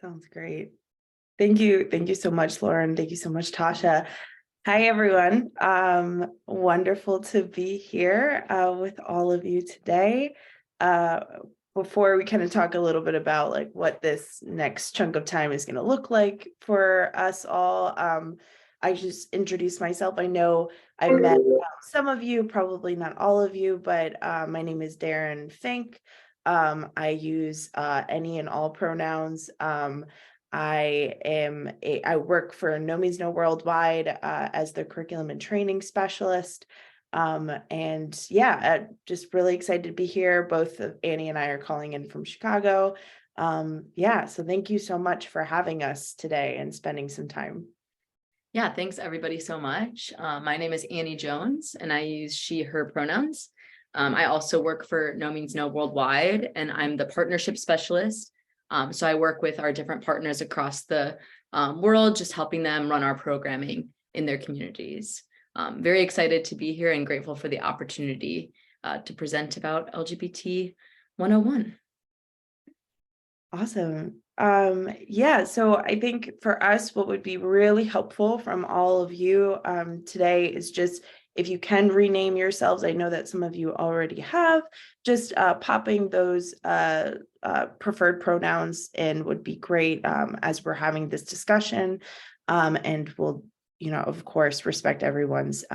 Sounds great. Thank you. Thank you so much, Lauren. Thank you so much, Tasha. Hi, everyone. Wonderful to be here with all of you today. Before we kind of talk a little bit about like what this next chunk of time is going to look like for us all, I just introduce myself. I know I met some of you, probably not all of you, but my name is Deryn Fink. I use any and all pronouns. I work for No Means No Worldwide as the curriculum and training specialist. And yeah, just really excited to be here. Both Annie and I are calling in from Chicago. Yeah, so thank you so much for having us today and spending some time. Yeah, thanks everybody so much. My name is Annie Jones and I use she, her pronouns. I also work for No Means No Worldwide and I'm the partnership specialist. So I work with our different partners across the world, just helping them run our programming in their communities. Very excited to be here and grateful for the opportunity to present about LGBT 101. Awesome. Yeah, so I think for us, what would be really helpful from all of you today is just if you can rename yourselves. I know that some of you already have, just popping those preferred pronouns in would be great as we're having this discussion. And we'll, of course, respect everyone's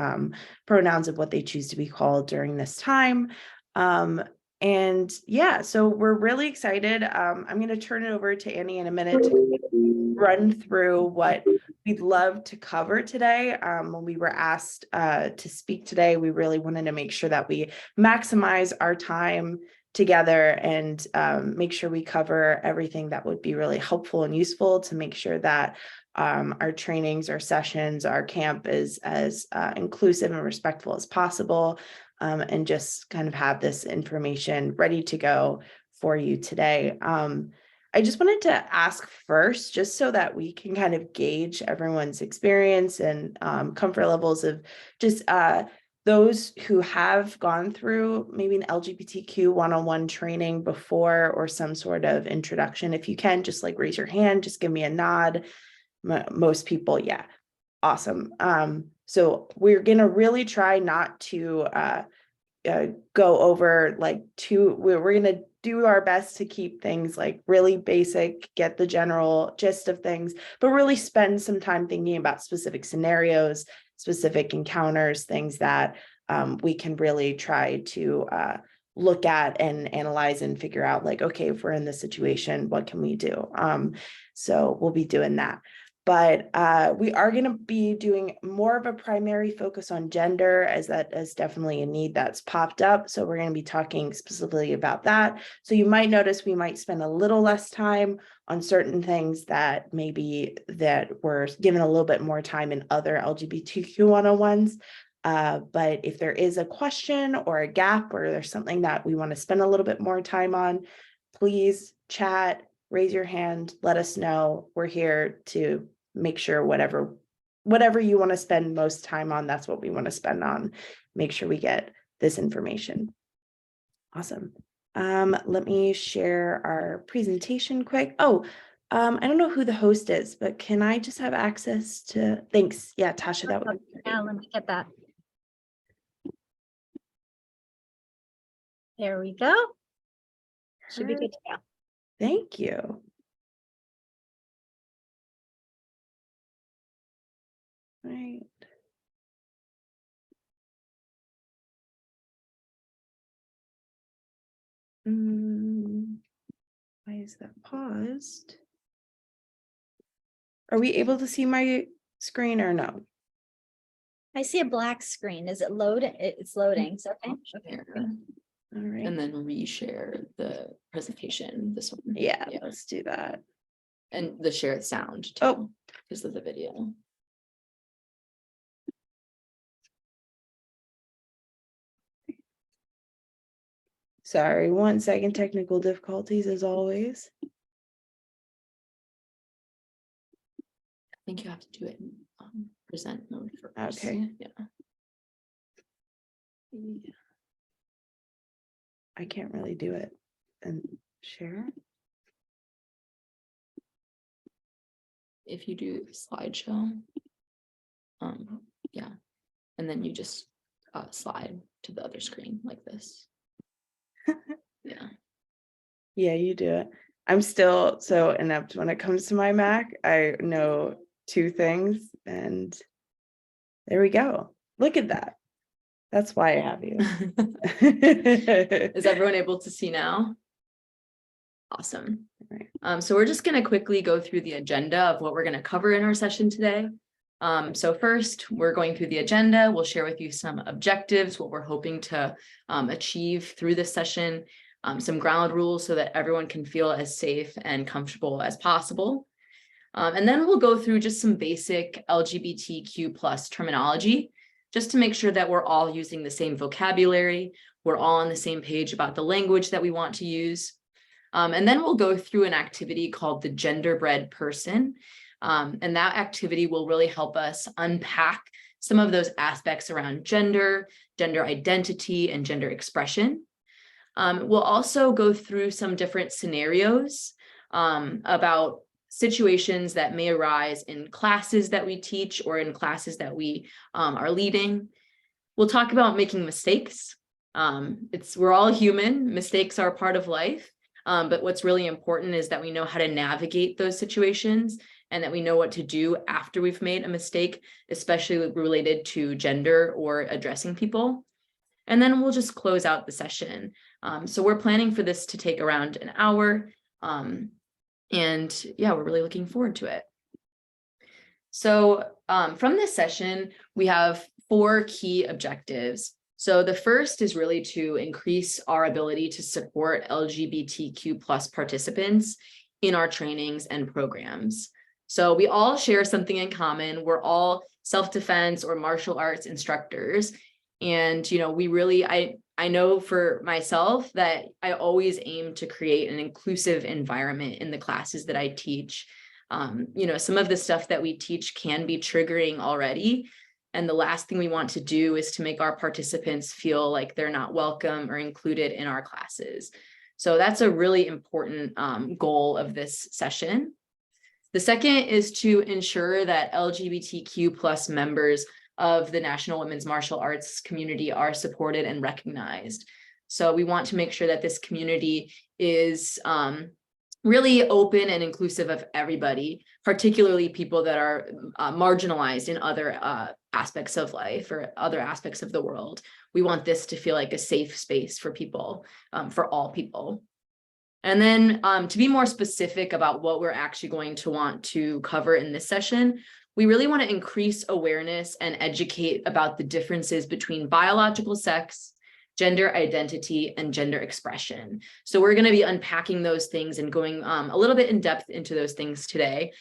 pronouns of what they choose to be called during this time. And yeah, so we're really excited. I'm going to turn it over to Annie in a minute to run through what we'd love to cover today. When we were asked to speak today, we really wanted to make sure that we maximize our time together and make sure we cover everything that would be really helpful and useful to make sure that our trainings, our sessions, our camp is as inclusive and respectful as possible. And just kind of have this information ready to go for you today. I just wanted to ask first, just so that we can kind of gauge everyone's experience and comfort levels of just those who have gone through maybe an LGBTQ 101 training before or some sort of introduction. If you can, just like raise your hand, just give me a nod. Most people, yeah. Awesome. So we're going to really try not to go over like we're going to do our best to keep things like really basic, get the general gist of things, but really spend some time thinking about specific scenarios, specific encounters, things that we can really try to look at and analyze and figure out like, okay, if we're in this situation, what can we do? So we'll be doing that. But we are going to be doing more of a primary focus on gender, as that is definitely a need that's popped up. So we're going to be talking specifically about that. So you might notice we might spend a little less time on certain things that maybe that we're given a little bit more time in other LGBTQ 101s. But if there is a question or a gap or there's something that we want to spend a little bit more time on, please chat. Raise your hand, let us know. We're here to make sure whatever you want to spend most time on, that's what we want to spend on. Make sure we get this information. Awesome. Let me share our presentation quick. Oh, I don't know who the host is, but can I just have access to, thanks. Yeah, Tasha, that would be great. Yeah, let me get that. There we go. Should be good to go. Thank you. Right. Why is that paused? Are we able to see my screen or no? I see a black screen. Is it loading? It's loading. So okay. All right. And then reshare the presentation, this one. Yeah, let's do that. And the shared sound too, Oh, because of the video. sorry, 1 second, technical difficulties as always. I think you have to do it in present mode first. Okay. Yeah. I can't really do it and share. if you do slideshow, yeah, and then you just slide to the other screen like this. Yeah. Yeah, you do it. I'm still so inept when it comes to my Mac. I know 2 things, and there we go. Look at that. That's why I have you. Is everyone able to see now? Awesome. Right. So we're just going to quickly go through the agenda of what we're going to cover in our session today. So first, we're going through the agenda. We'll share with you some objectives, what we're hoping to achieve through this session, some ground rules so that everyone can feel as safe and comfortable as possible. And then we'll go through just some basic LGBTQ+ terminology, just to make sure that we're all using the same vocabulary, we're all on the same page about the language that we want to use. And then we'll go through an activity called the Genderbread Person. And that activity will really help us unpack some of those aspects around gender, gender identity, and gender expression. We'll also go through some different scenarios about situations that may arise in classes that we teach or in classes that we are leading. We'll talk about making mistakes. We're all human. Mistakes are a part of life. But what's really important is that we know how to navigate those situations and that we know what to do after we've made a mistake, especially related to gender or addressing people. And then we'll just close out the session. So we're planning for this to take around an hour. And yeah, we're really looking forward to it. So from this session, we have 4 key objectives. So the first is really to increase our ability to support LGBTQ+ participants in our trainings and programs. So we all share something in common. We're all self-defense or martial arts instructors. And, I know for myself that I always aim to create an inclusive environment in the classes that I teach. Some of the stuff that we teach can be triggering already. And the last thing we want to do is to make our participants feel like they're not welcome or included in our classes. So that's a really important goal of this session. The second is to ensure that LGBTQ+ members of the National Women's Martial Arts community are supported and recognized. So we want to make sure that this community is really open and inclusive of everybody, particularly people that are marginalized in other aspects of life or other aspects of the world. We want this to feel like a safe space for people, for all people. And then to be more specific about what we're actually going to want to cover in this session, we really want to increase awareness and educate about the differences between biological sex, gender identity, and gender expression. So we're going to be unpacking those things and going a little bit in depth into those things today,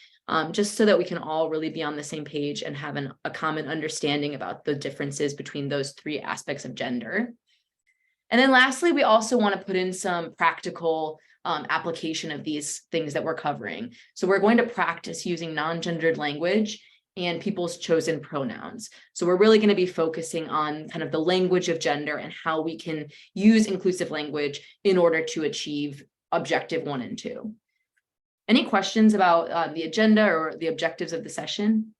just so that we can all really be on the same page and have a common understanding about the differences between those 3 aspects of gender. And then lastly, we also want to put in some practical application of these things that we're covering. So we're going to practice using non-gendered language and people's chosen pronouns. So we're really going to be focusing on kind of the language of gender and how we can use inclusive language in order to achieve objective 1 and 2. Any questions about the agenda or the objectives of the session?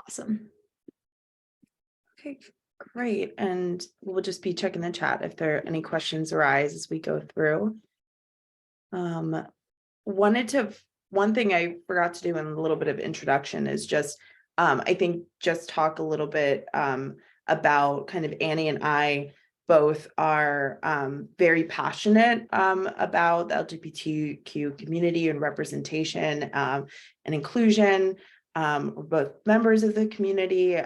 Awesome. Okay, great. And we'll just be checking the chat if there are any questions arise as we go through. One thing I forgot to do in a little bit of introduction is just, I think just talk a little bit about kind of Annie and I both are very passionate about the LGBTQ community and representation and inclusion. We're both members of the community,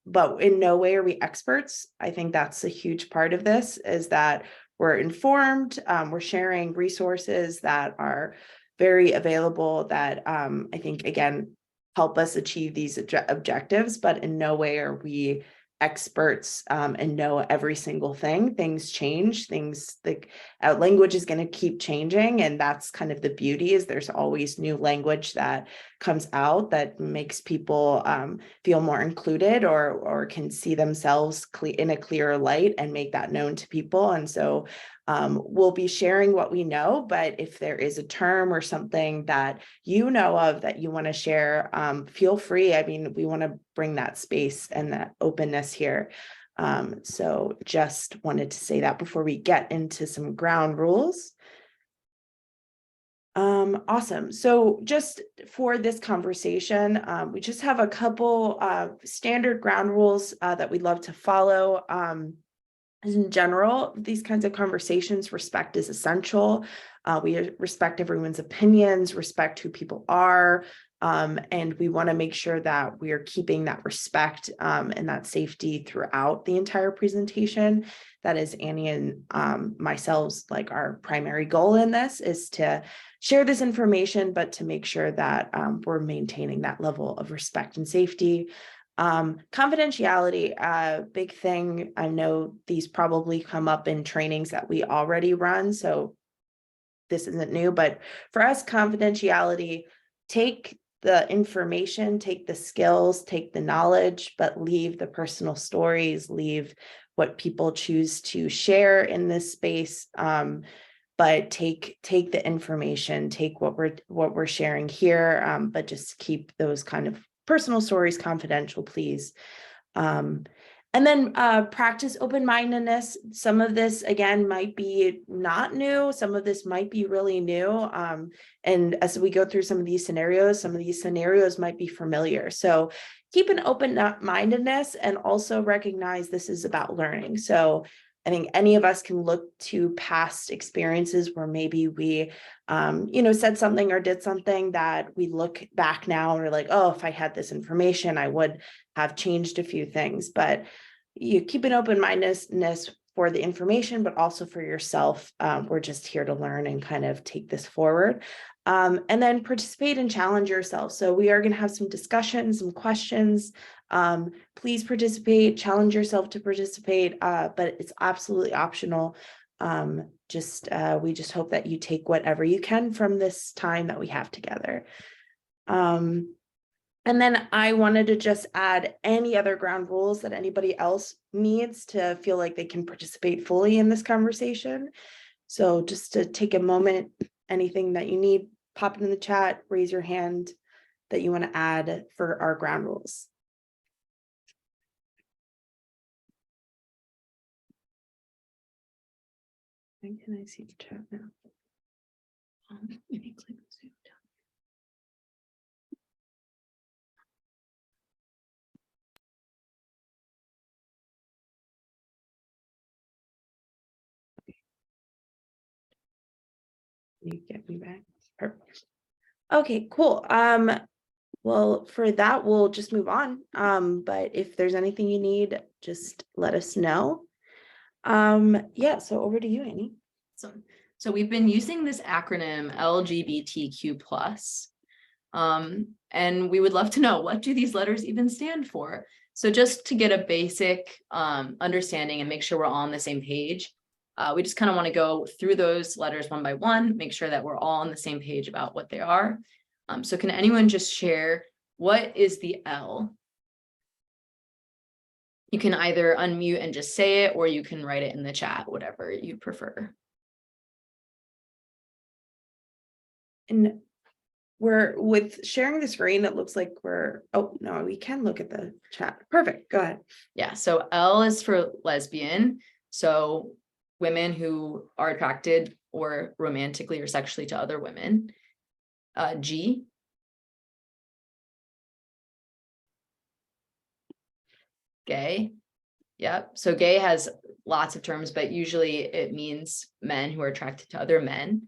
but in no way are we experts. I think that's a huge part of this, is that we're informed, we're sharing resources that are very available that I think, again, help us achieve these objectives, but in no way are we experts and know every single thing. Things change, things like language is going to keep changing, and that's kind of the beauty, is there's always new language that comes out that makes people feel more included or can see themselves in a clearer light and make that known to people. And so We'll be sharing what we know, but if there is a term or something that you know of that you want to share, feel free. I mean, we want to bring that space and that openness here. So just wanted to say that before we get into some ground rules. Awesome. So just for this conversation, we just have a couple standard ground rules that we'd love to follow. In general, these kinds of conversations, respect is essential. We respect everyone's opinions, respect who people are, and we want to make sure that we are keeping that respect and that safety throughout the entire presentation. That is Annie and myself's like our primary goal in this is to share this information, but to make sure that we're maintaining that level of respect and safety. Confidentiality, big thing. I know these probably come up in trainings that we already run, so this isn't new, but for us, confidentiality, take the information, take the skills, take the knowledge, but leave the personal stories, leave what people choose to share in this space. But take the information, take what we're sharing here, but just keep those kind of personal stories confidential, please. And then practice open-mindedness. Some of this, again, might be not new. Some of this might be really new. And as we go through some of these scenarios might be familiar. So keep an open-mindedness and also recognize this is about learning. So I think any of us can look to past experiences where maybe we, said something or did something that we look back now and we're like, oh, if I had this information, I would have changed a few things. But you keep an open-mindedness for the information, but also for yourself. We're just here to learn and kind of take this forward. And then participate and challenge yourself. So we are going to have some discussions, some questions. Please participate, challenge yourself to participate, but it's absolutely optional. We just hope that you take whatever you can from this time that we have together. And then I wanted to just add any other ground rules that anybody else needs to feel like they can participate fully in this conversation. So just to take a moment, anything that you need, pop it in the chat, raise your hand that you want to add for our ground rules. When can I see the chat now? Maybe click Zoom down. You get me back. Perfect. Okay, cool. Well, for that, we'll just move on. But if there's anything you need, just let us know. Yeah, so over to you, Annie. So we've been using this acronym LGBTQ+. And we would love to know, what do these letters even stand for? So just to get a basic understanding and make sure we're all on the same page, we just kind of want to go through those letters one by one, make sure that we're all on the same page about what they are. So can anyone just share, what is the L? You can either unmute and just say it, or you can write it in the chat, whatever you prefer. And we're with sharing the screen, it looks like oh no, we can look at the chat. Perfect, go ahead. Yeah, so L is for lesbian. So women who are attracted or romantically or sexually to other women. G. Gay. Yep. So gay has lots of terms, but usually it means men who are attracted to other men.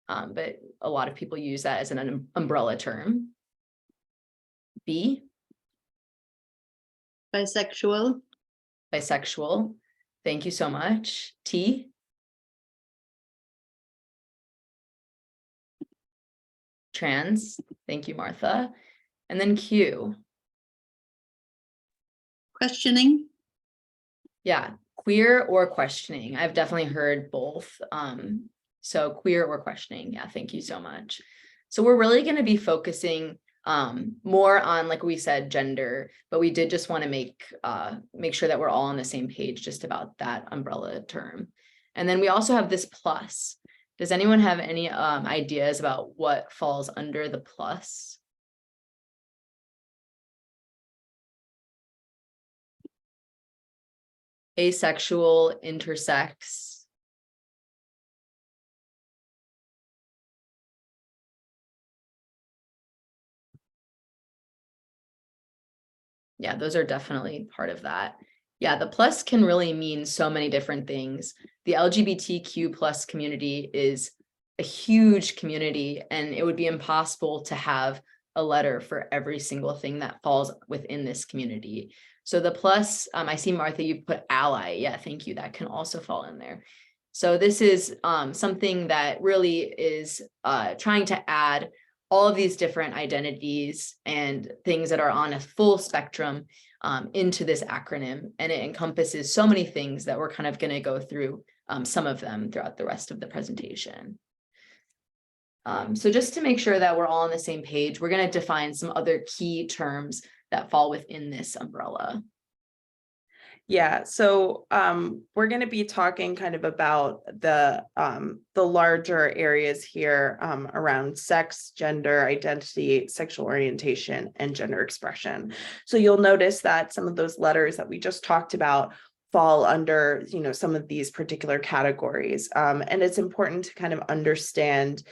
But a lot of people use that as an umbrella term. B. Bisexual. Bisexual. Thank you so much. T. Trans. Thank you, Martha. And then Q. Questioning. Yeah, queer or questioning. I've definitely heard both. So queer or questioning. Yeah, thank you so much. So we're really going to be focusing more on, like we said, gender, but we did just want to make sure that we're all on the same page just about that umbrella term. And then we also have this plus. Does anyone have any ideas about what falls under the plus? Asexual, intersex. Yeah, those are definitely part of that. Yeah, the plus can really mean so many different things. The LGBTQ plus community is a huge community, and it would be impossible to have a letter for every single thing that falls within this community. So the plus, I see Martha, you put ally. Yeah, thank you. That can also fall in there. So this is something that really is trying to add all of these different identities and things that are on a full spectrum into this acronym. And it encompasses so many things that we're kind of going to go through some of them throughout the rest of the presentation. So just to make sure that we're all on the same page, we're going to define some other key terms that fall within this umbrella. Yeah, so we're going to be talking kind of about the larger areas here around sex, gender, identity, sexual orientation, and gender expression. So you'll notice that some of those letters that we just talked about fall under, you know, some of these particular categories. And it's important to kind of understand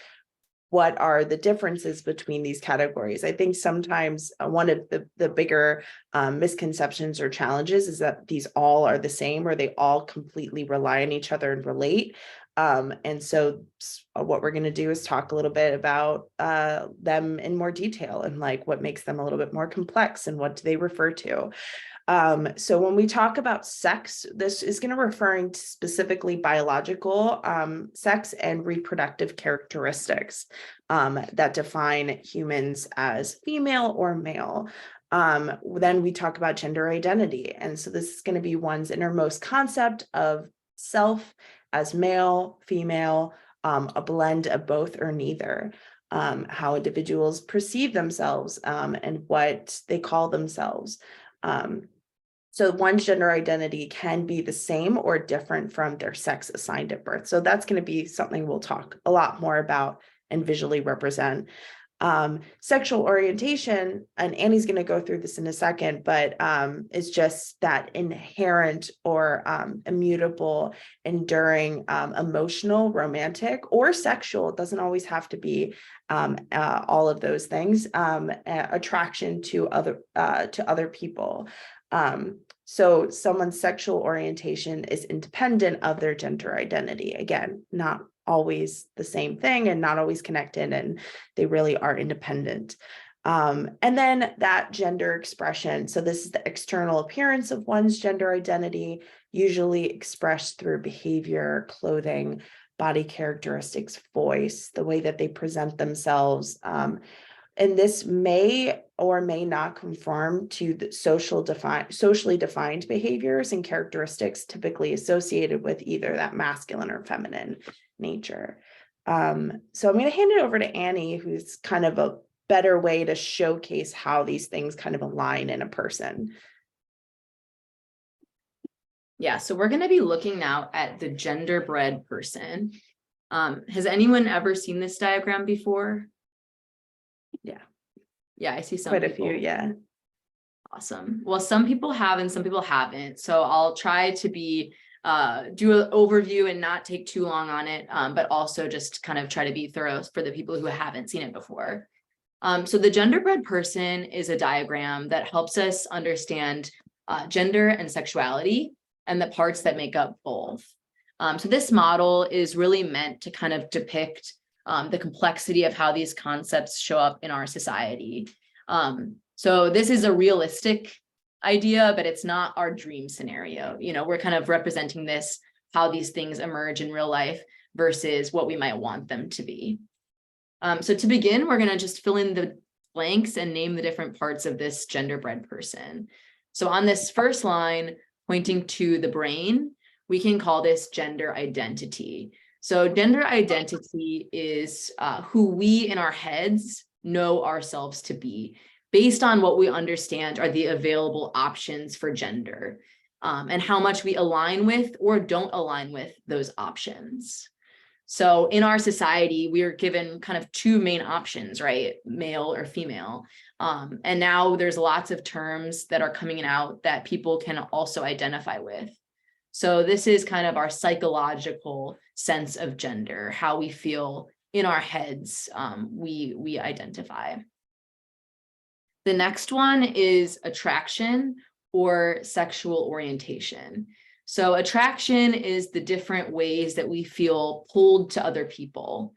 what are the differences between these categories. I think sometimes one of the bigger misconceptions or challenges is that these all are the same, or they all completely rely on each other and relate. And so what we're going to do is talk a little bit about them in more detail, and like what makes them a little bit more complex and what do they refer to. So when we talk about sex, this is going to referring to specifically biological sex and reproductive characteristics that define humans as female or male. Then we talk about gender identity. And so this is going to be one's innermost concept of self as male, female, a blend of both or neither. How individuals perceive themselves and what they call themselves. So one's gender identity can be the same or different from their sex assigned at birth. So that's going to be something we'll talk a lot more about and visually represent. Sexual orientation, and Annie's going to go through this in a second, but it's just that inherent or immutable, enduring, emotional, romantic, or sexual. It doesn't always have to be all of those things. Attraction to other people. So someone's sexual orientation is independent of their gender identity. Again, not always the same thing and not always connected, and they really are independent. And then that gender expression. So this is the external appearance of one's gender identity, usually expressed through behavior, clothing, body characteristics, voice, the way that they present themselves. And this may or may not conform to the socially defined behaviors and characteristics typically associated with either that masculine or feminine nature. So I'm going to hand it over to Annie, who's kind of a better way to showcase how these things kind of align in a person. Yeah, so we're going to be looking now at the genderbread person. Has anyone ever seen this diagram before? Yeah, I see some Quite a people. few, yeah. Awesome. Well, some people have and some people haven't. So I'll try to be do an overview and not take too long on it, but also just kind of try to be thorough for the people who haven't seen it before. So the genderbread person is a diagram that helps us understand gender and sexuality and the parts that make up both. So this model is really meant to kind of depict the complexity of how these concepts show up in our society. So this is a realistic idea, but it's not our dream scenario. You know, we're kind of representing this, how these things emerge in real life versus what we might want them to be. So to begin, we're going to just fill in the blanks and name the different parts of this genderbread person. So on this first line, pointing to the brain, we can call this gender identity. So gender identity is who we in our heads know ourselves to be, based on what we understand are the available options for gender. and how much we align with or don't align with those options. So in our society, we are given kind of two main options, right? Male or female. And now there's lots of terms that are coming out that people can also identify with. So this is kind of our psychological sense of gender, how we feel in our heads, we identify. The next one is attraction or sexual orientation. So attraction is the different ways that we feel pulled to other people.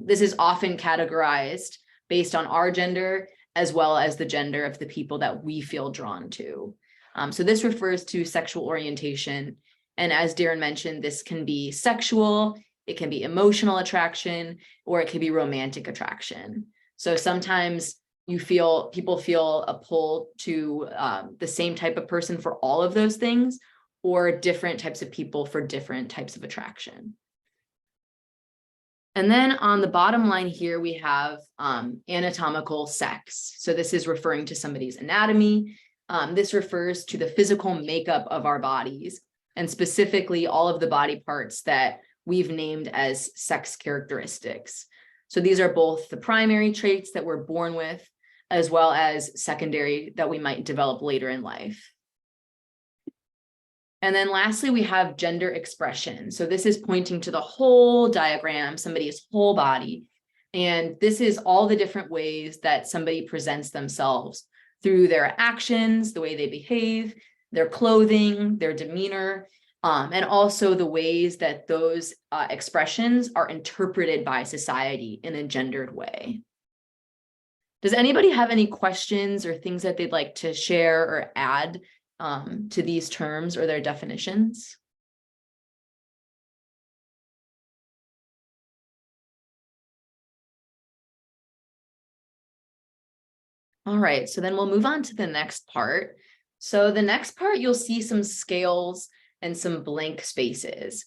This is often categorized based on our gender as well as the gender of the people that we feel drawn to. So this refers to sexual orientation. And as Deryn mentioned, this can be sexual, it can be emotional attraction, or it can be romantic attraction. So sometimes people feel a pull to the same type of person for all of those things, or different types of people for different types of attraction. And then on the bottom line here, we have anatomical sex. So this is referring to somebody's anatomy. This refers to the physical makeup of our bodies, and specifically all of the body parts that we've named as sex characteristics. So these are both the primary traits that we're born with, as well as secondary that we might develop later in life. And then lastly, we have gender expression. So this is pointing to the whole diagram, somebody's whole body. And this is all the different ways that somebody presents themselves through their actions, the way they behave, their clothing, their demeanor, and also the ways that those expressions are interpreted by society in a gendered way. Does anybody have any questions or things that they'd like to share or add to these terms or their definitions? All right, so then we'll move on to the next part. So the next part, you'll see some scales and some blank spaces.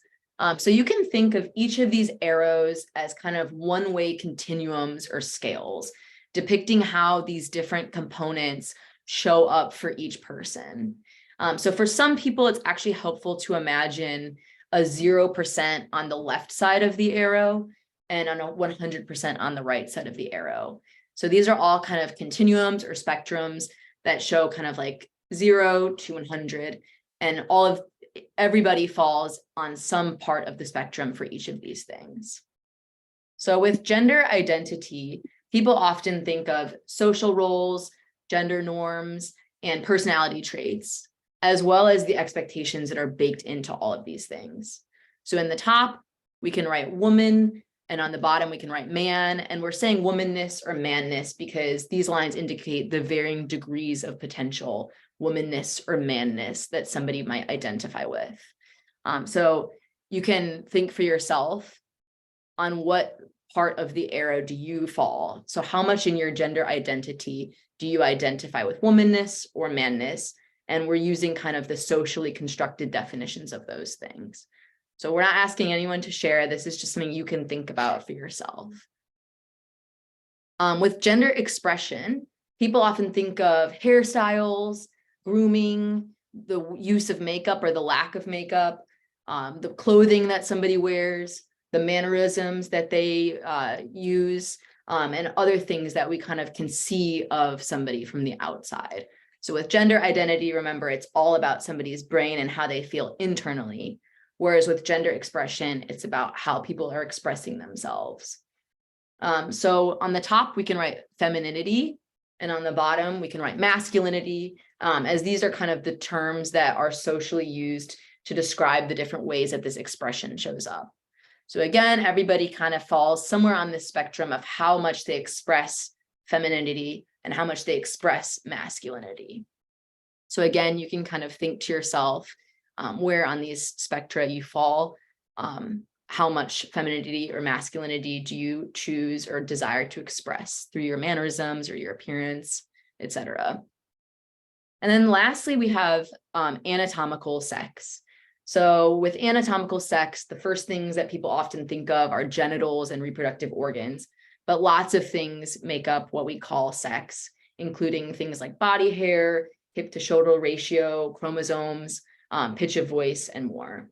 So you can think of each of these arrows as kind of one-way continuums or scales, depicting how these different components show up for each person. So for some people, it's actually helpful to imagine a 0% on the left side of the arrow and on a 100% on the right side of the arrow. So these are all kind of continuums or spectrums that show kind of like 0 to 100, and everybody falls on some part of the spectrum for each of these things. So with gender identity, people often think of social roles, gender norms, and personality traits, as well as the expectations that are baked into all of these things. So in the top, we can write woman, and on the bottom, we can write man, and we're saying womanness or manness because these lines indicate the varying degrees of potential womanness or manness that somebody might identify with. So you can think for yourself on what part of the arrow do you fall? So how much in your gender identity do you identify with womanness or manness? And we're using kind of the socially constructed definitions of those things. So we're not asking anyone to share. This is just something you can think about for yourself. With gender expression, people often think of hairstyles, grooming, the use of makeup or the lack of makeup, the clothing that somebody wears, the mannerisms that they use, and other things that we kind of can see of somebody from the outside. So with gender identity, remember, it's all about somebody's brain and how they feel internally. Whereas with gender expression, it's about how people are expressing themselves. So on the top, we can write femininity, and on the bottom, we can write masculinity, as these are kind of the terms that are socially used to describe the different ways that this expression shows up. So again, everybody kind of falls somewhere on the spectrum of how much they express femininity and how much they express masculinity. So again, you can kind of think to yourself where on these spectra you fall, how much femininity or masculinity do you choose or desire to express through your mannerisms or your appearance, etc. And then lastly, we have anatomical sex. So with anatomical sex, the first things that people often think of are genitals and reproductive organs, but lots of things make up what we call sex, including things like body hair, hip to shoulder ratio, chromosomes, pitch of voice, and more.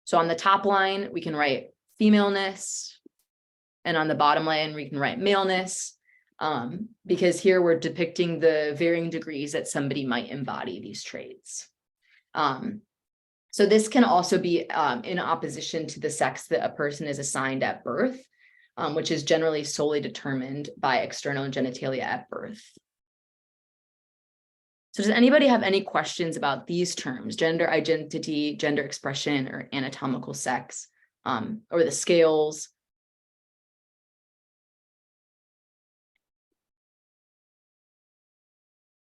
So on the top line, we can write femaleness, and on the bottom line, we can write maleness, because here we're depicting the varying degrees that somebody might embody these traits. So this can also be in opposition to the sex that a person is assigned at birth, which is generally solely determined by external genitalia at birth. So does anybody have any questions about these terms, gender identity, gender expression, or anatomical sex, or the scales?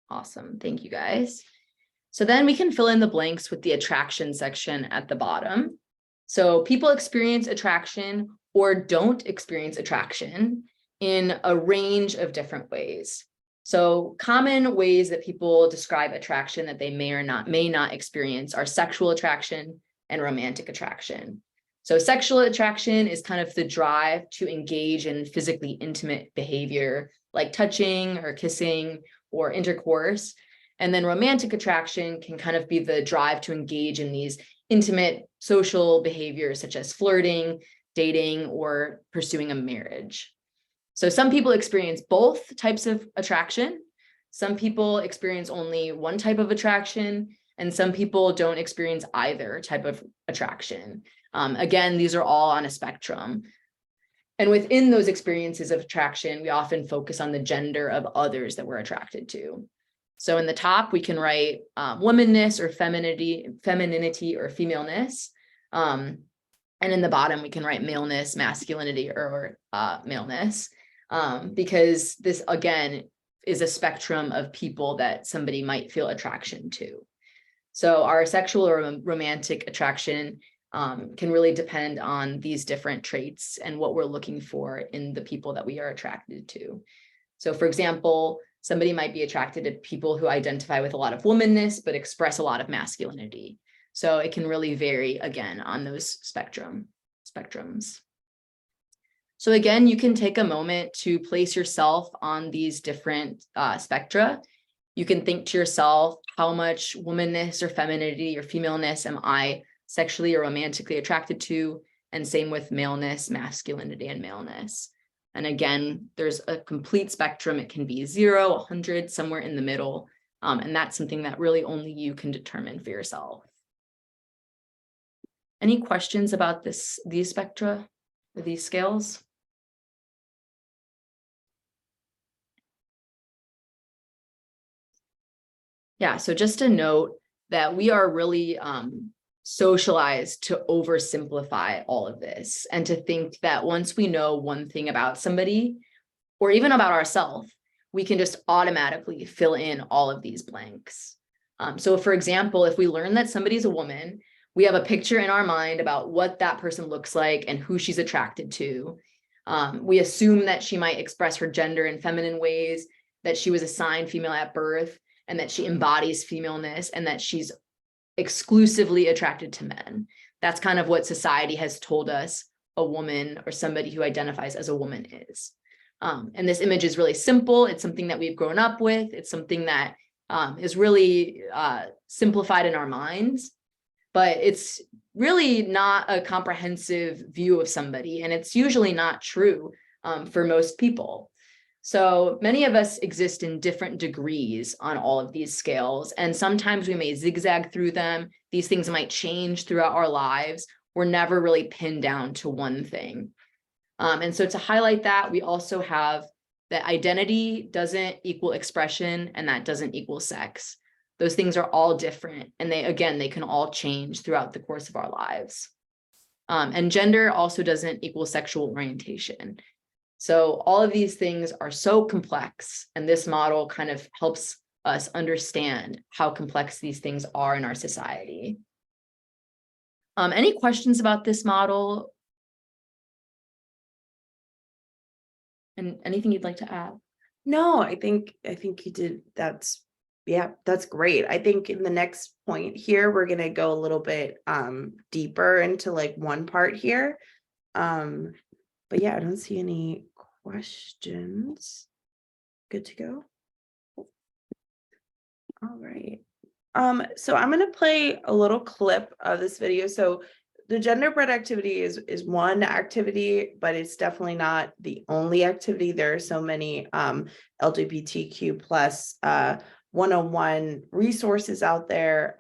Awesome, thank you guys. So then we can fill in the blanks with the attraction section at the bottom. So people experience attraction or don't experience attraction in a range of different ways. So common ways that people describe attraction that they may not experience are sexual attraction and romantic attraction. So sexual attraction is kind of the drive to engage in physically intimate behavior like touching or kissing or intercourse. And then romantic attraction can kind of be the drive to engage in these intimate social behaviors such as flirting, dating, or pursuing a marriage. So some people experience both types of attraction. Some people experience only one type of attraction, and some people don't experience either type of attraction. Again, these are all on a spectrum. And within those experiences of attraction, we often focus on the gender of others that we're attracted to. So in the top, we can write womanness or femininity or femaleness. And in the bottom, we can write maleness, masculinity, or maleness, because this, again, is a spectrum of people that somebody might feel attraction to. So our sexual or romantic attraction can really depend on these different traits and what we're looking for in the people that we are attracted to. So for example, somebody might be attracted to people who identify with a lot of womanness, but express a lot of masculinity. So it can really vary, again, on those spectrums. So again, you can take a moment to place yourself on these different spectra. You can think to yourself, how much womanness or femininity or femaleness am I sexually or romantically attracted to? And same with maleness, masculinity, and maleness. And again, there's a complete spectrum. It can be 0, 100, somewhere in the middle. And that's something that really only you can determine for yourself. Any questions about these spectra or these scales? Yeah, so just a note that we are really socialized to oversimplify all of this and to think that once we know one thing about somebody or even about ourselves, we can just automatically fill in all of these blanks. So for example, if we learn that somebody's a woman, we have a picture in our mind about what that person looks like and who she's attracted to. We assume that she might express her gender in feminine ways, that she was assigned female at birth, and that she embodies femaleness, and that she's exclusively attracted to men. That's kind of what society has told us a woman or somebody who identifies as a woman is. And this image is really simple. It's something that we've grown up with. It's something that is really simplified in our minds, but it's really not a comprehensive view of somebody. And it's usually not true for most people. So many of us exist in different degrees on all of these scales, and sometimes we may zigzag through them. These things might change throughout our lives. We're never really pinned down to one thing. And so to highlight that, we also have that identity doesn't equal expression, and that doesn't equal sex. Those things are all different, and they can all change throughout the course of our lives. And gender also doesn't equal sexual orientation. So all of these things are so complex, and this model kind of helps us understand how complex these things are in our society. Any questions about this model? And anything you'd like to add? No, I think you did. That's great. I think in the next point here, we're going to go a little bit deeper into like one part here. But yeah, I don't see any questions. Good to go. All right. So I'm going to play a little clip of this video. So the genderbread activity is one activity, but it's definitely not the only activity. There are so many LGBTQ plus 101 resources out there,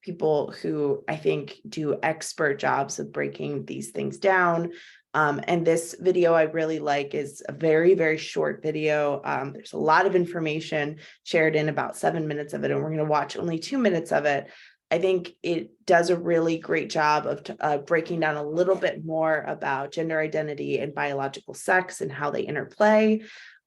people who I think do expert jobs of breaking these things down. And this video I really like is a very, very short video. There's a lot of information shared in about 7 minutes of it, and we're going to watch only 2 minutes of it. I think it does a really great job of breaking down a little bit more about gender identity and biological sex and how they interplay.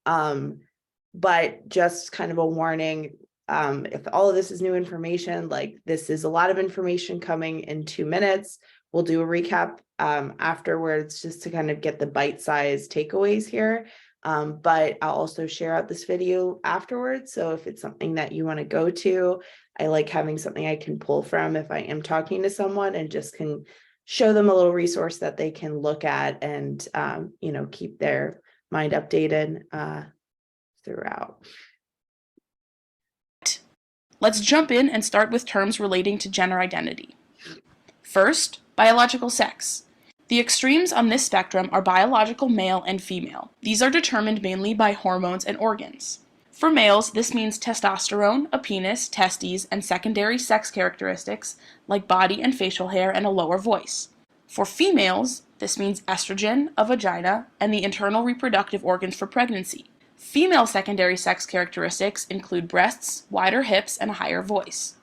But just kind of a warning, if all of this is new information, like this is a lot of information coming in 2 minutes. We'll do a recap afterwards just to kind of get the bite-sized takeaways here. But I'll also share out this video afterwards. So if it's something that you want to go to, I like having something I can pull from if I am talking to someone and just can show them a little resource that they can look at and, keep their mind updated throughout. Let's jump in and start with terms relating to gender identity. First, biological sex. The extremes on this spectrum are biological male and female. These are determined mainly by hormones and organs. For males, this means testosterone, a penis, testes, and secondary sex characteristics like body and facial hair and a lower voice. For females, this means estrogen, a vagina, and the internal reproductive organs for pregnancy. Female secondary sex characteristics include breasts, wider hips, and a higher voice.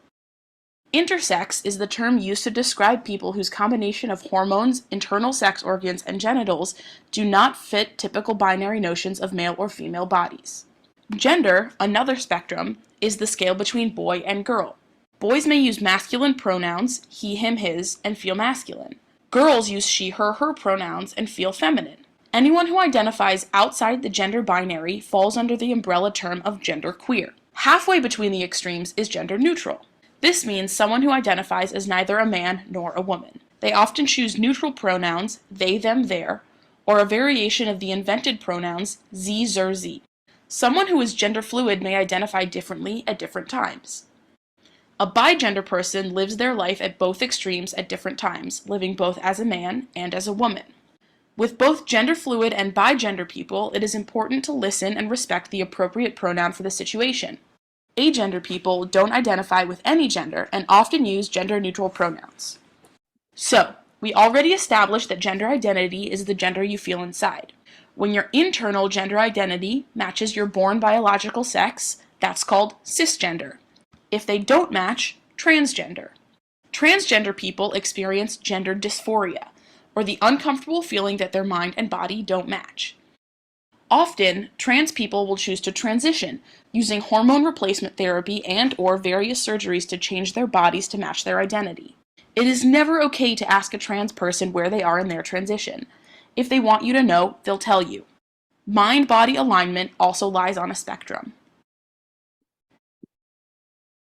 Intersex is the term used to describe people whose combination of hormones, internal sex organs, and genitals do not fit typical binary notions of male or female bodies. Gender, another spectrum, is the scale between boy and girl. Boys may use masculine pronouns, he, him, his, and feel masculine. Girls use she, her, her pronouns and feel feminine. Anyone who identifies outside the gender binary falls under the umbrella term of genderqueer. Halfway between the extremes is gender neutral. This means someone who identifies as neither a man nor a woman. They often choose neutral pronouns, they, them, their, or a variation of the invented pronouns z, zer, z. Someone who is gender fluid may identify differently at different times. A bigender person lives their life at both extremes at different times, living both as a man and as a woman. With both gender fluid and bigender people, it is important to listen and respect the appropriate pronoun for the situation. Agender people don't identify with any gender and often use gender-neutral pronouns. So, we already established that gender identity is the gender you feel inside. When your internal gender identity matches your born biological sex, that's called cisgender. If they don't match, transgender. Transgender people experience gender dysphoria, or the uncomfortable feeling that their mind and body don't match. Often, trans people will choose to transition, using hormone replacement therapy and/or various surgeries to change their bodies to match their identity. It is never okay to ask a trans person where they are in their transition. If they want you to know, they'll tell you. Mind-body alignment also lies on a spectrum.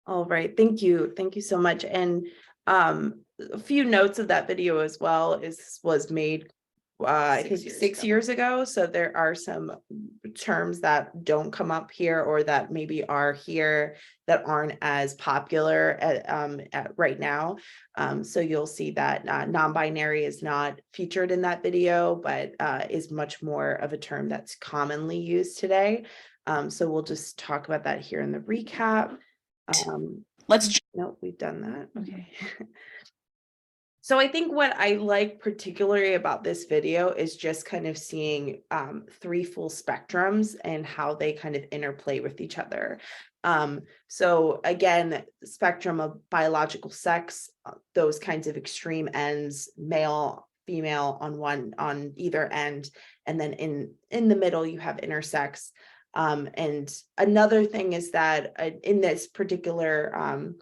All right, thank you. Thank you so much. And a few notes of that video as well was made I think 6 years ago. So there are some terms that don't come up here or that maybe are here that aren't as popular at right now. So you'll see that non-binary is not featured in that video, but is much more of a term that's commonly used today. So we'll just talk about that here in the recap. No, we've done that. Okay. So I think what I like particularly about this video is just kind of seeing 3 full spectrums and how they kind of interplay with each other. So again, spectrum of biological sex, those kinds of extreme ends, male, female on either end, and then in the middle you have intersex. And another thing is that in this particular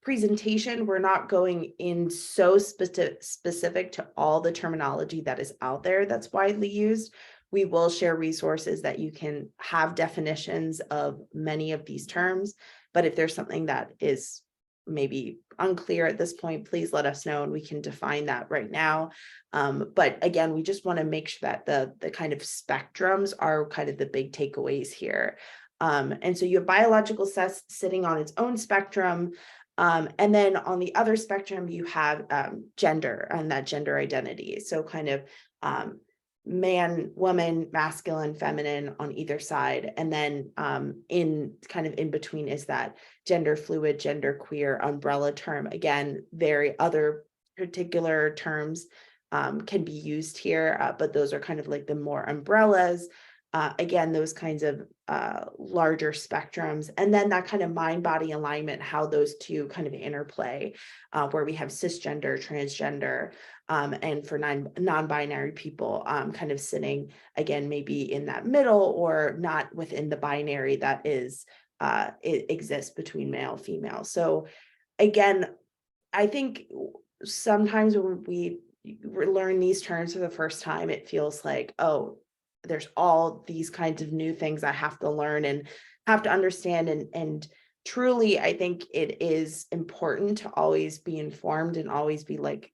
presentation, we're not going in so specific to all the terminology that is out there that's widely used. We will share resources that you can have definitions of many of these terms, but if there's something that is maybe unclear at this point, please let us know and we can define that right now. But again, we just want to make sure that the kind of spectrums are kind of the big takeaways here. And so you have biological sex sitting on its own spectrum. And then on the other spectrum, you have gender and that gender identity. So kind of man, woman, masculine, feminine on either side. And then in kind of in between is that gender fluid, gender queer umbrella term. Again, very other particular terms can be used here, but those are kind of like the more umbrellas. Again, those kinds of larger spectrums, and then that kind of mind-body alignment, how those two kind of interplay, where we have cisgender, transgender, and for non-binary people, kind of sitting again, maybe in that middle or not within the binary that is it exists between male, female. So again, I think sometimes when we learn these terms for the first time, it feels like, oh, there's all these kinds of new things I have to learn and have to understand. And truly, I think it is important to always be informed and always be like,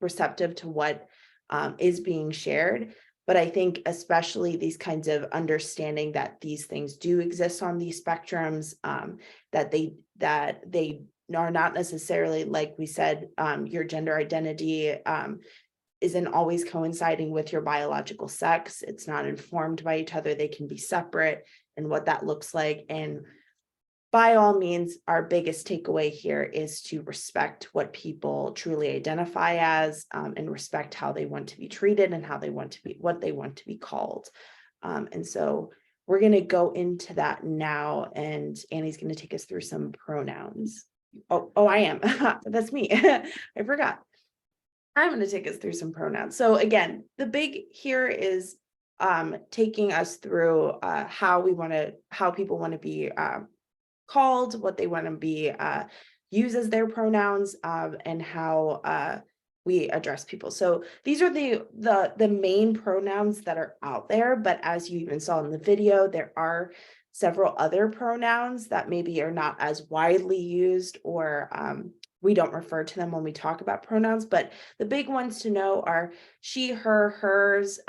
receptive to what is being shared. But I think especially these kinds of understanding that these things do exist on these spectrums, that they are not necessarily, like we said, your gender identity isn't always coinciding with your biological sex. It's not informed by each other. They can be separate, and what that looks like. And by all means, our biggest takeaway here is to respect what people truly identify as, and respect how they want to be treated and how they want to be, what they want to be called. And so we're going to go into that now, and Annie's going to take us through some pronouns. Oh, I am. That's me. I forgot. I'm going to take us through some pronouns. So again, the big here is taking us through how people want to be called, what they want to be use as their pronouns, and how we address people. So these are the main pronouns that are out there. But as you even saw in the video, there are several other pronouns that maybe are not as widely used, or we don't refer to them when we talk about pronouns. But the big ones to know are she, her, hers,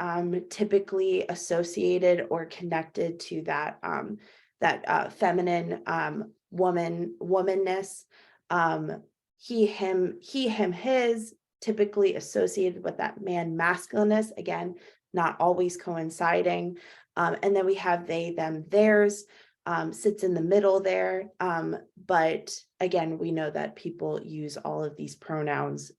typically associated or connected to that feminine womanness. He, him, his, typically associated with that man masculineness. Again, not always coinciding. And then we have they, them, theirs, sits in the middle there. But again, we know that people use all of these pronouns.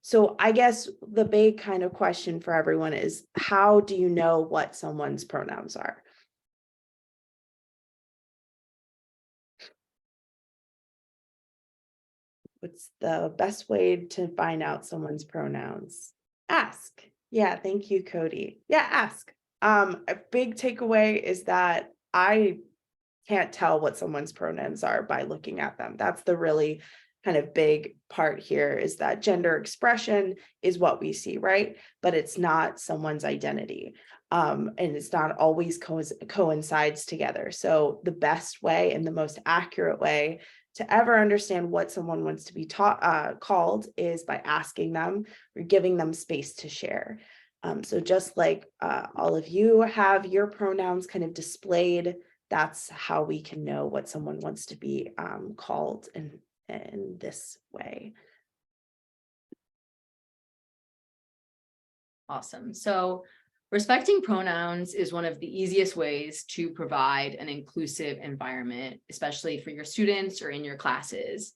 So I guess the big kind of question for everyone is, how do you know what someone's pronouns are? What's the best way to find out someone's pronouns? Ask. Yeah, thank you, Cody. Yeah, ask. A big takeaway is that I can't tell what someone's pronouns are by looking at them. That's the really kind of big part here, is that gender expression is what we see, right? But it's not someone's identity. And it's not always coincides together. So the best way and the most accurate way to ever understand what someone wants to be called is by asking them or giving them space to share. So just like all of you have your pronouns kind of displayed, that's how we can know what someone wants to be called in this way. Awesome. So respecting pronouns is one of the easiest ways to provide an inclusive environment, especially for your students or in your classes.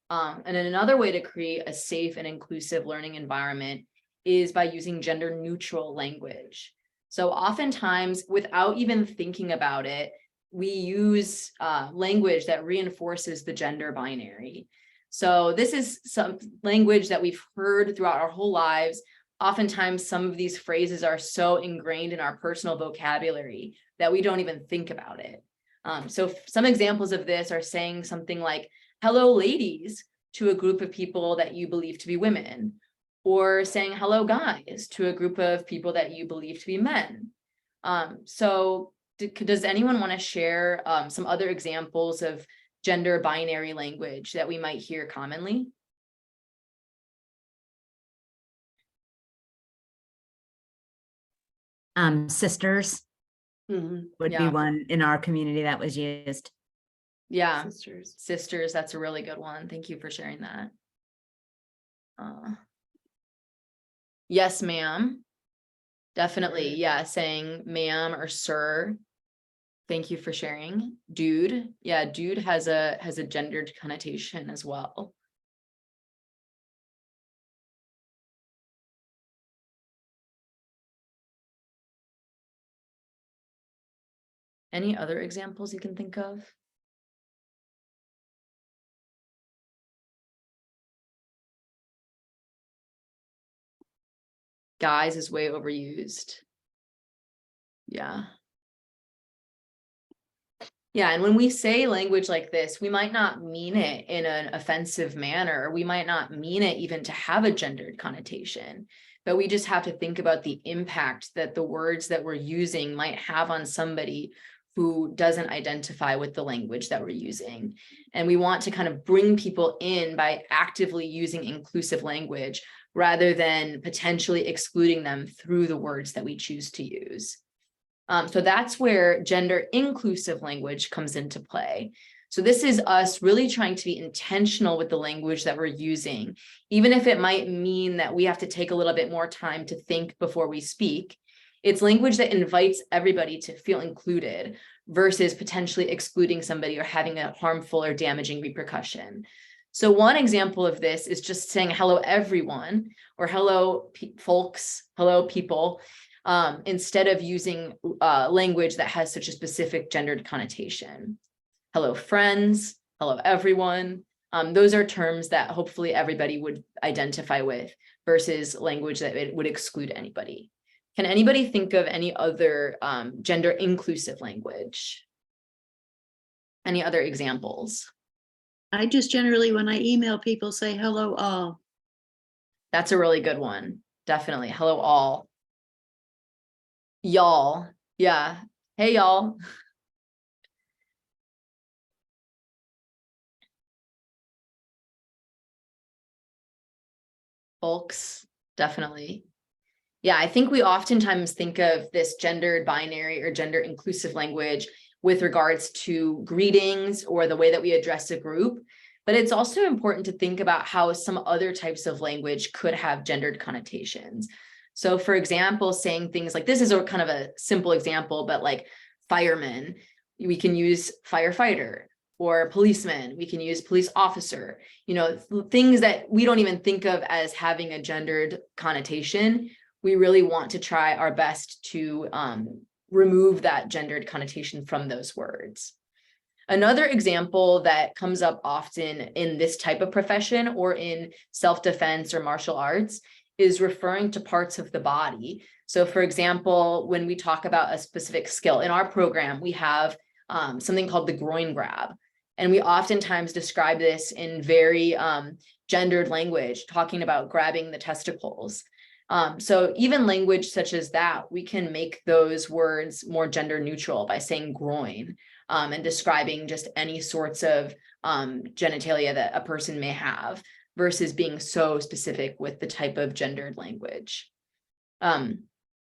And then another way to create a safe and inclusive learning environment is by using gender neutral language. So oftentimes, without even thinking about it, we use language that reinforces the gender binary. So this is some language that we've heard throughout our whole lives. Oftentimes, some of these phrases are so ingrained in our personal vocabulary that we don't even think about it. So some examples of this are saying something like, hello, ladies, to a group of people that you believe to be women, or saying hello, guys, to a group of people that you believe to be men. So does anyone want to share some other examples of gender binary language that we might hear commonly? Sisters. Mhm. would be Yeah. one in our community that was used. Yeah, Sisters. sisters, that's a really good one. Thank you for sharing that. Yes, ma'am. Definitely, yeah, saying ma'am or sir. Thank you for sharing. Dude, yeah, dude has a gendered connotation as well. Any other examples you can think of? Guys is way overused. Yeah. Yeah, and when we say language like this, we might not mean it in an offensive manner. We might not mean it even to have a gendered connotation, but we just have to think about the impact that the words that we're using might have on somebody who doesn't identify with the language that we're using. And we want to kind of bring people in by actively using inclusive language rather than potentially excluding them through the words that we choose to use. So that's where gender inclusive language comes into play. So this is us really trying to be intentional with the language that we're using, even if it might mean that we have to take a little bit more time to think before we speak. It's language that invites everybody to feel included versus potentially excluding somebody or having a harmful or damaging repercussion. So one example of this is just saying hello everyone or hello folks, hello people, instead of using language that has such a specific gendered connotation. Hello friends, hello everyone. Those are terms that hopefully everybody would identify with versus language that it would exclude anybody. Can anybody think of any other gender inclusive language? Any other examples? I just generally, when I email people, say hello all. That's a really good one. Definitely. Hello all. Y'all. Yeah. Hey, y'all. Folks, definitely. Yeah, I think we oftentimes think of this gendered binary or gender inclusive language with regards to greetings or the way that we address a group, but it's also important to think about how some other types of language could have gendered connotations. So for example, saying things like, this is a kind of a simple example, but like fireman, we can use firefighter, or policeman, we can use police officer, you know, things that we don't even think of as having a gendered connotation. We really want to try our best to remove that gendered connotation from those words. Another example that comes up often in this type of profession or in self-defense or martial arts is referring to parts of the body. So for example, when we talk about a specific skill in our program, we have something called the groin grab. And we oftentimes describe this in very gendered language, talking about grabbing the testicles. So even language such as that, we can make those words more gender neutral by saying groin and describing just any sorts of genitalia that a person may have versus being so specific with the type of gendered language.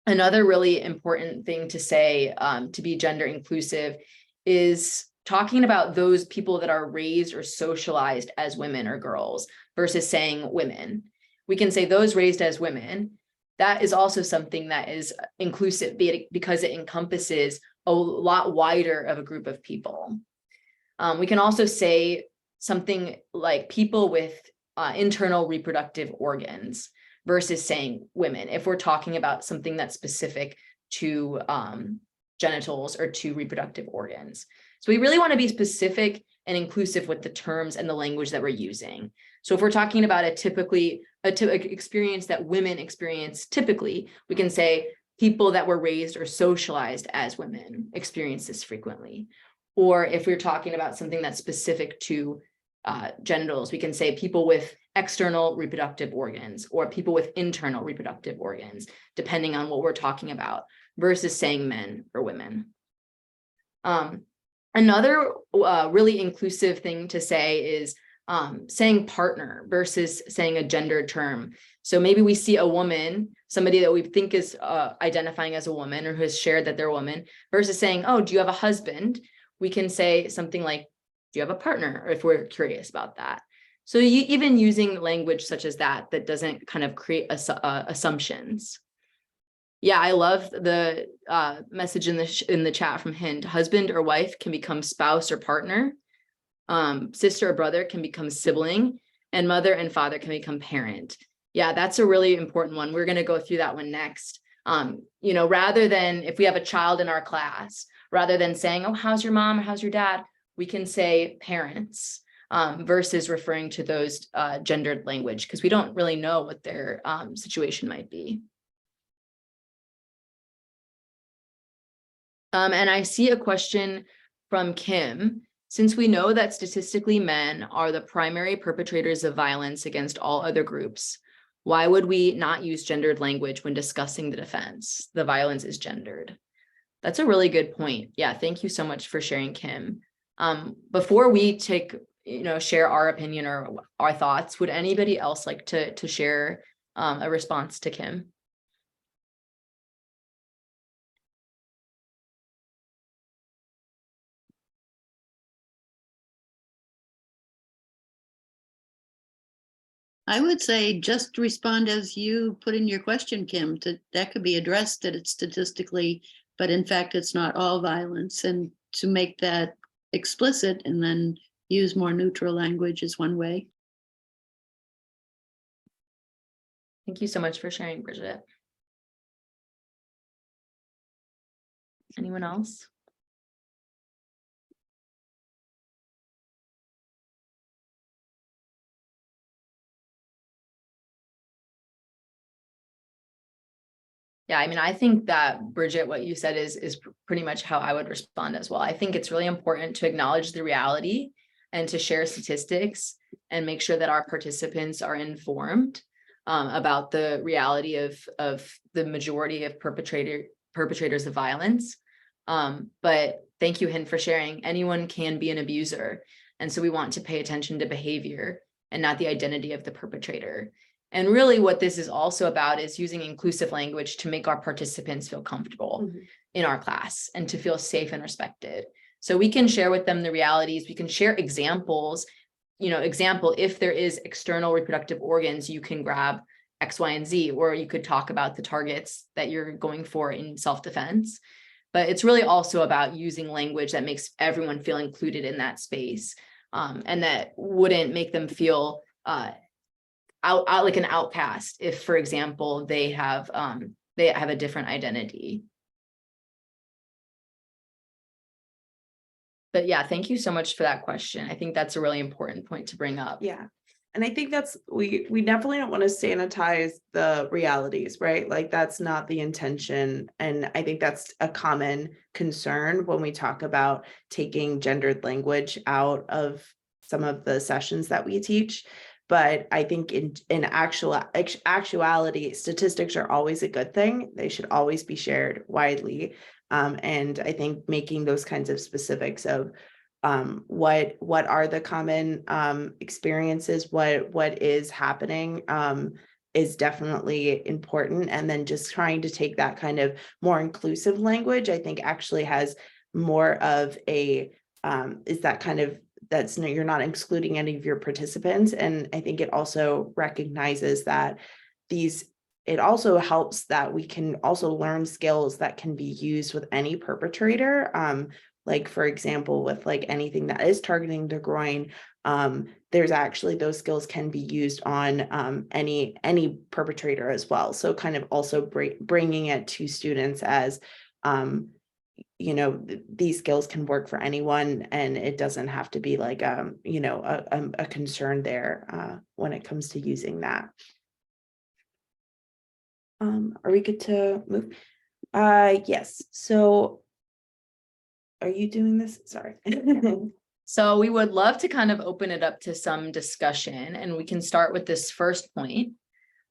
Another really important thing to say to be gender inclusive is talking about those people that are raised or socialized as women or girls versus saying women. We can say those raised as women. That is also something that is inclusive because it encompasses a lot wider of a group of people. We can also say something like people with internal reproductive organs versus saying women, if we're talking about something that's specific to genitals or to reproductive organs. So we really want to be specific and inclusive with the terms and the language that we're using. So if we're talking about a typically experience that women experience typically, we can say people that were raised or socialized as women experience this frequently. Or if we're talking about something that's specific to genitals, we can say people with external reproductive organs or people with internal reproductive organs, depending on what we're talking about, versus saying men or women. Another really inclusive thing to say is saying partner versus saying a gendered term. So maybe we see a woman somebody that we think is identifying as a woman or who has shared that they're a woman, versus saying, oh, do you have a husband? We can say something like, do you have a partner? Or if we're curious about that. So even using language such as that doesn't kind of create assumptions. Yeah, I love the message in the chat from Hind. Husband or wife can become spouse or partner. Sister or brother can become sibling, and mother and father can become parent. Yeah, that's a really important one. We're going to go through that one next. Rather than, if we have a child in our class, rather than saying, oh, how's your mom or how's your dad, we can say parents, versus referring to those gendered language, because we don't really know what their situation might be. And I see a question from Kim. Since we know that statistically men are the primary perpetrators of violence against all other groups, why would we not use gendered language when discussing the defense? The violence is gendered. That's a really good point. Yeah, thank you so much for sharing, Kim. Before we share our opinion or our thoughts, would anybody else like to share a response to Kim? I would say just respond as you put in your question, Kim. That could be addressed that it's statistically, but in fact, it's not all violence. And to make that explicit and then use more neutral language is one way. Thank you so much for sharing, Bridget. Anyone else? Yeah, I mean, I think that, Bridget, what you said is pretty much how I would respond as well. I think it's really important to acknowledge the reality and to share statistics and make sure that our participants are informed about the reality of the majority of perpetrators of violence. But thank you, Hind, for sharing. Anyone can be an abuser. And so we want to pay attention to behavior and not the identity of the perpetrator. And really what this is also about is using inclusive language to make our participants feel comfortable in our class and to feel safe and respected. So we can share with them the realities. We can share examples. If there is external reproductive organs, you can grab X, Y, and Z, or you could talk about the targets that you're going for in self-defense. But it's really also about using language that makes everyone feel included in that space, and that wouldn't make them feel out like an outcast if, for example, they have a different identity. But yeah, thank you so much for that question. I think that's a really important point to bring up. Yeah. And I think we definitely don't want to sanitize the realities, right? Like that's not the intention. And I think that's a common concern when we talk about taking gendered language out of some of the sessions that we teach. But I think in actuality, statistics are always a good thing. They should always be shared widely. And I think making those kinds of specifics of what are the common experiences, what is happening is definitely important. And then just trying to take that kind of more inclusive language, I think actually has more of a is that kind of you're not excluding any of your participants. And I think it also recognizes that it also helps that we can also learn skills that can be used with any perpetrator. Like, for example, with like anything that is targeting the groin, there's actually those skills can be used on any perpetrator as well. So kind of also bringing it to students as, these skills can work for anyone, and it doesn't have to be like, a concern there when it comes to using that. Are we good to move? Yes. So are you doing this? Sorry. So we would love to kind of open it up to some discussion, and we can start with this first point.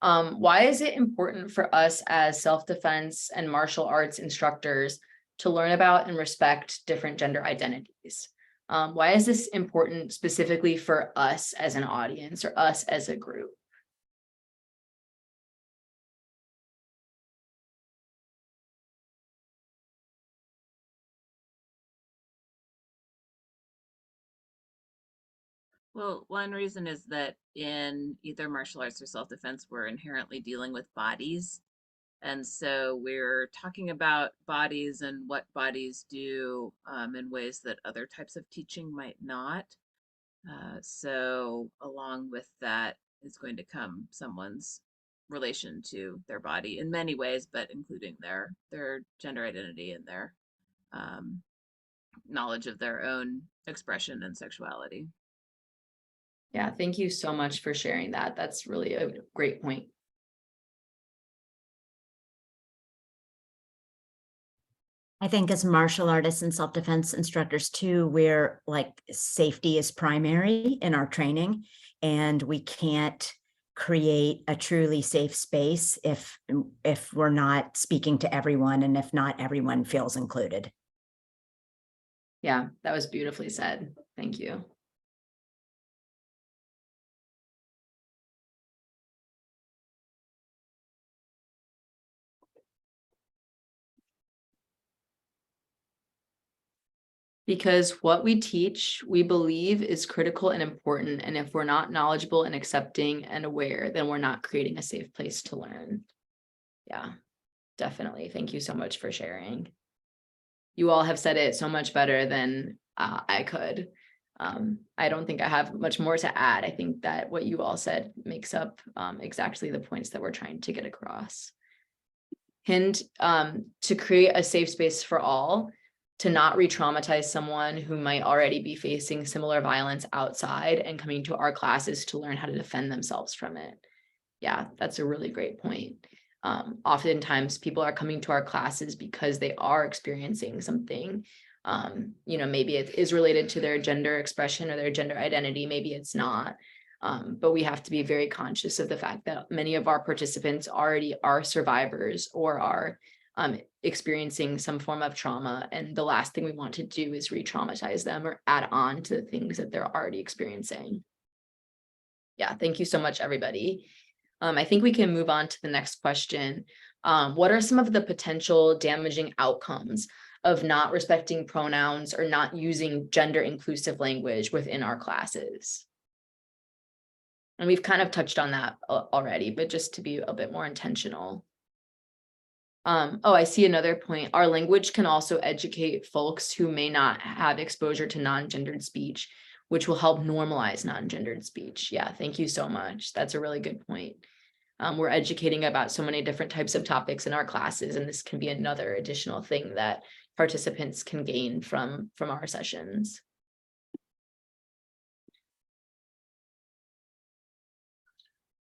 Why is it important for us as self-defense and martial arts instructors to learn about and respect different gender identities? Why is this important specifically for us as an audience or us as a group? Well, one reason is that in either martial arts or self-defense, we're inherently dealing with bodies. And so we're talking about bodies and what bodies do in ways that other types of teaching might not. So along with that is going to come someone's relation to their body in many ways, but including their gender identity and their knowledge of their own expression and sexuality. Yeah, thank you so much for sharing that. That's really a great point. I think as martial artists and self-defense instructors too, we're like safety is primary in our training, and we can't create a truly safe space if we're not speaking to everyone and if not everyone feels included. Yeah, that was beautifully said. Thank you. Because what we teach, we believe is critical and important. And if we're not knowledgeable and accepting and aware, then we're not creating a safe place to learn. Yeah, definitely. Thank you so much for sharing. You all have said it so much better than I could. I don't think I have much more to add. I think that what you all said makes up exactly the points that we're trying to get across. Hint, to create a safe space for all, to not re-traumatize someone who might already be facing similar violence outside and coming to our classes to learn how to defend themselves from it. Yeah, that's a really great point. Oftentimes people are coming to our classes because they are experiencing something, maybe it is related to their gender expression or their gender identity, maybe it's not. But we have to be very conscious of the fact that many of our participants already are survivors or are experiencing some form of trauma. And the last thing we want to do is re-traumatize them or add on to the things that they're already experiencing. Yeah, thank you so much, everybody. I think we can move on to the next question. What are some of the potential damaging outcomes of not respecting pronouns or not using gender inclusive language within our classes? And we've kind of touched on that already, but just to be a bit more intentional. I see another point. Our language can also educate folks who may not have exposure to non-gendered speech, which will help normalize non-gendered speech. Yeah, thank you so much. That's a really good point. We're educating about so many different types of topics in our classes, and this can be another additional thing that participants can gain from our sessions.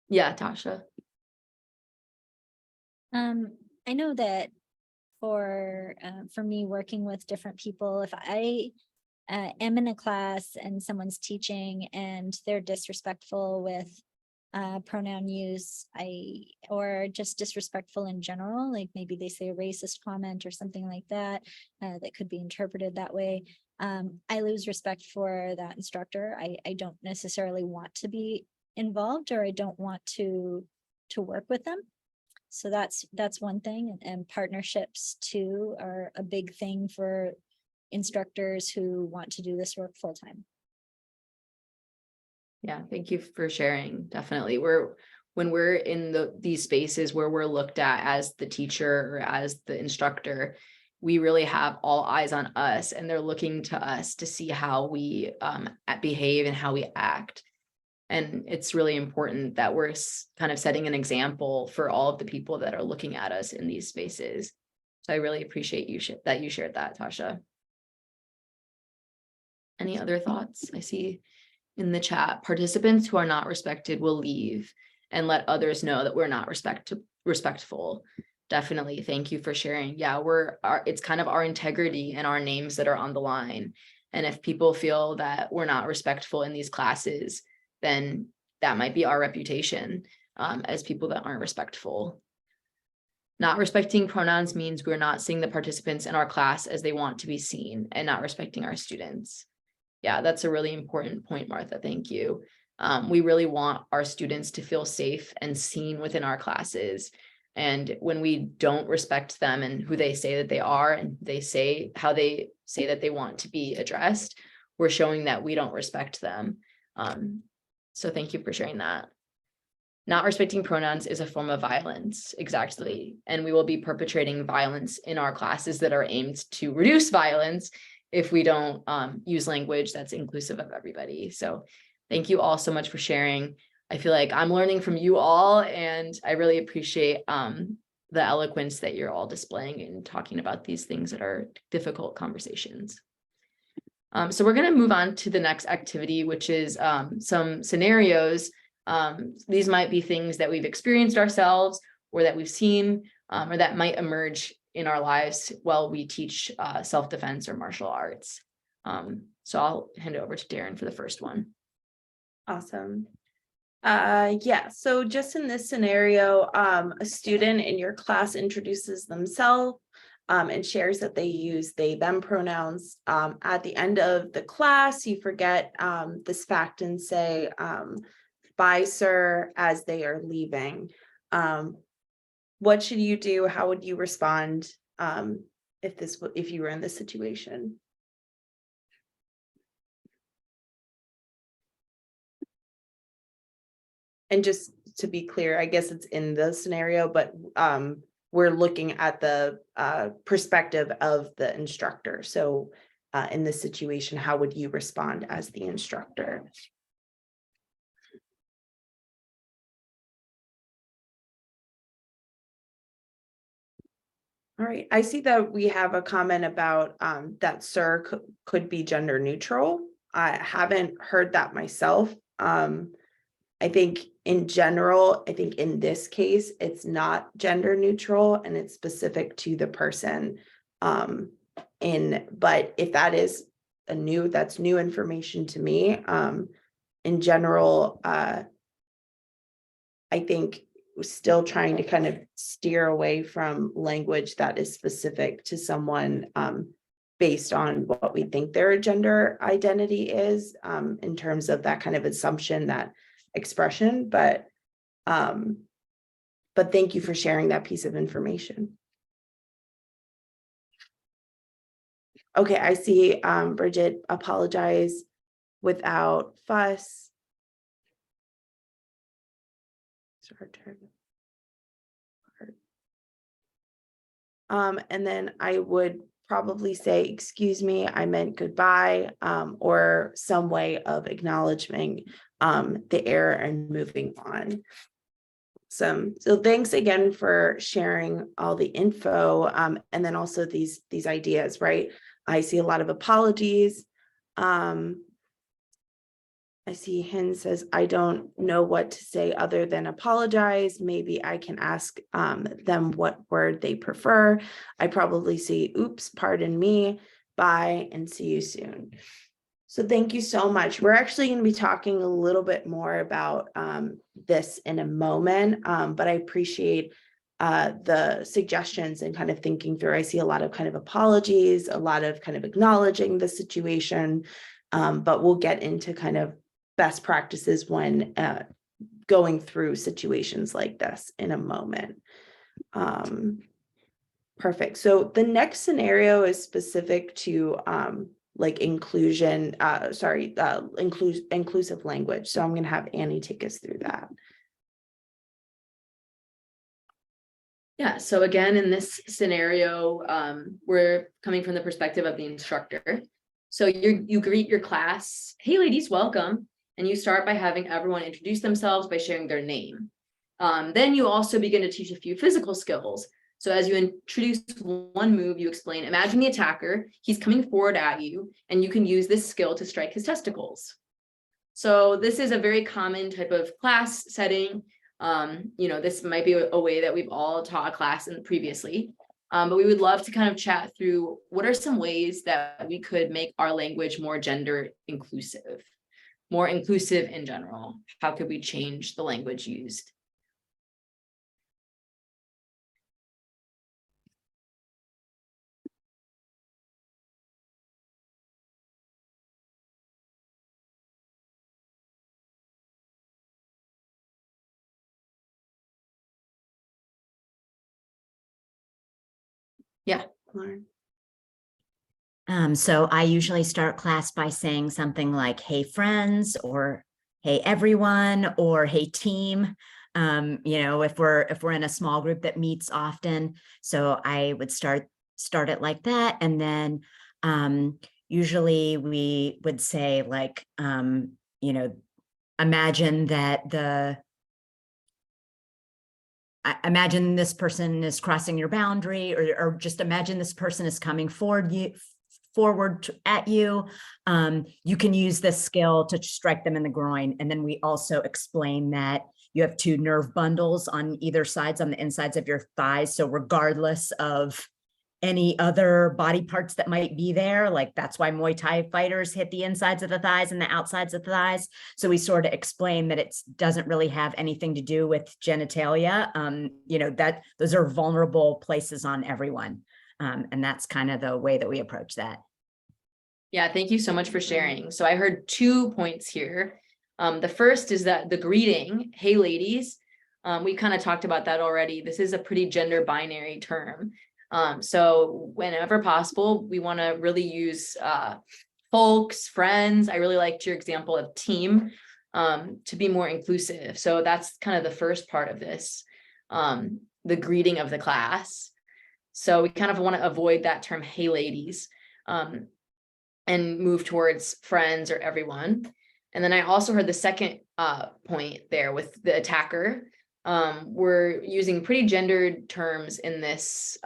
Yeah, Tasha. I know that for me working with different people, if I am in a class and someone's teaching and they're disrespectful with pronoun use, or just disrespectful in general, like maybe they say a racist comment or something like that, that could be interpreted that way. I lose respect for that instructor. I don't necessarily want to be involved, or I don't want to work with them. So that's one thing. And partnerships too are a big thing for instructors who want to do this work full time. Yeah, thank you for sharing. Definitely. When we're in these spaces where we're looked at as the teacher or as the instructor, we really have all eyes on us, and they're looking to us to see how we behave and how we act. And it's really important that we're kind of setting an example for all of the people that are looking at us in these spaces. So I really appreciate that you shared that, Tasha. Any other thoughts? I see in the chat, participants who are not respected will leave and let others know that we're not respectful. Definitely. Thank you for sharing. Yeah, it's kind of our integrity and our names that are on the line. And if people feel that we're not respectful in these classes, then that might be our reputation as people that aren't respectful. Not respecting pronouns means we're not seeing the participants in our class as they want to be seen, and not respecting our students. Yeah, that's a really important point, Martha. Thank you. We really want our students to feel safe and seen within our classes. And when we don't respect them and who they say that they are, and how they say that they want to be addressed, we're showing that we don't respect them. So thank you for sharing that. Not respecting pronouns is a form of violence, exactly. And we will be perpetrating violence in our classes that are aimed to reduce violence if we don't use language that's inclusive of everybody. So thank you all so much for sharing. I feel like I'm learning from you all, and I really appreciate the eloquence that you're all displaying and talking about these things that are difficult conversations. So we're going to move on to the next activity, which is some scenarios. These might be things that we've experienced ourselves, or that we've seen, or that might emerge in our lives while we teach self-defense or martial arts. So I'll hand it over to Deryn for the first one. Awesome. Yeah, so just in this scenario, a student in your class introduces themselves and shares that they use they, them pronouns. At the end of the class, you forget this fact and say, bye, sir, as they are leaving. What should you do? How would you respond if you were in this situation? And just to be clear, I guess it's in the scenario, but we're looking at the perspective of the instructor. So in this situation, how would you respond as the instructor? All right, I see that we have a comment about that sir could be gender neutral. I haven't heard that myself. I think in general, I think in this case, it's not gender neutral and it's specific to the person. But if that is that's new information to me. In general, I think we're still trying to kind of steer away from language that is specific to someone based on what we think their gender identity is, in terms of that kind of assumption, that expression. But thank you for sharing that piece of information. Okay, I see Bridget apologize without fuss. It's her turn. And then I would probably say, excuse me, I meant goodbye, or some way of acknowledging the error and moving on. So thanks again for sharing all the info, and then also these ideas, right? I see a lot of apologies. I see Hin says, I don't know what to say other than apologize. Maybe I can ask them what word they prefer. I probably see, oops, pardon me, bye, and see you soon. So thank you so much. We're actually going to be talking a little bit more about this in a moment, but I appreciate the suggestions and kind of thinking through. I see a lot of kind of apologies, a lot of kind of acknowledging the situation, but we'll get into kind of best practices when going through situations like this in a moment. Perfect. So the next scenario is specific to like inclusion, inclusive language. So I'm going to have Annie take us through that. Yeah, so again, in this scenario, we're coming from the perspective of the instructor. So you greet your class, hey ladies, welcome. And you start by having everyone introduce themselves by sharing their name. Then you also begin to teach a few physical skills. So as you introduce one move, you explain, imagine the attacker, he's coming forward at you, and you can use this skill to strike his testicles. So this is a very common type of class setting. This might be a way that we've all taught a class previously. But we would love to kind of chat through what are some ways that we could make our language more gender inclusive, more inclusive in general. How could we change the language used? Yeah. Lauren. So I usually start class by saying something like, hey, friends, or hey, everyone, or hey, team. If we're in a small group that meets often. So I would start it like that. And then usually we would say like, imagine imagine this person is crossing your boundary, or just imagine this person is coming forward at you. You can use this skill to strike them in the groin. And then we also explain that you have 2 nerve bundles on either sides, on the insides of your thighs. So regardless of any other body parts that might be there, like that's why Muay Thai fighters hit the insides of the thighs and the outsides of the thighs. So we sort of explain that it doesn't really have anything to do with genitalia. That those are vulnerable places on everyone. And that's kind of the way that we approach that. Yeah, thank you so much for sharing. So I heard 2 points here. The first is that the greeting, hey ladies, we kind of talked about that already. This is a pretty gender binary term. So whenever possible, we want to really use folks, friends. I really liked your example of team to be more inclusive. So that's kind of the first part of this, the greeting of the class. So we kind of want to avoid that term, hey ladies, and move towards friends or everyone. And then I also heard the second point there with the attacker. We're using pretty gendered terms in this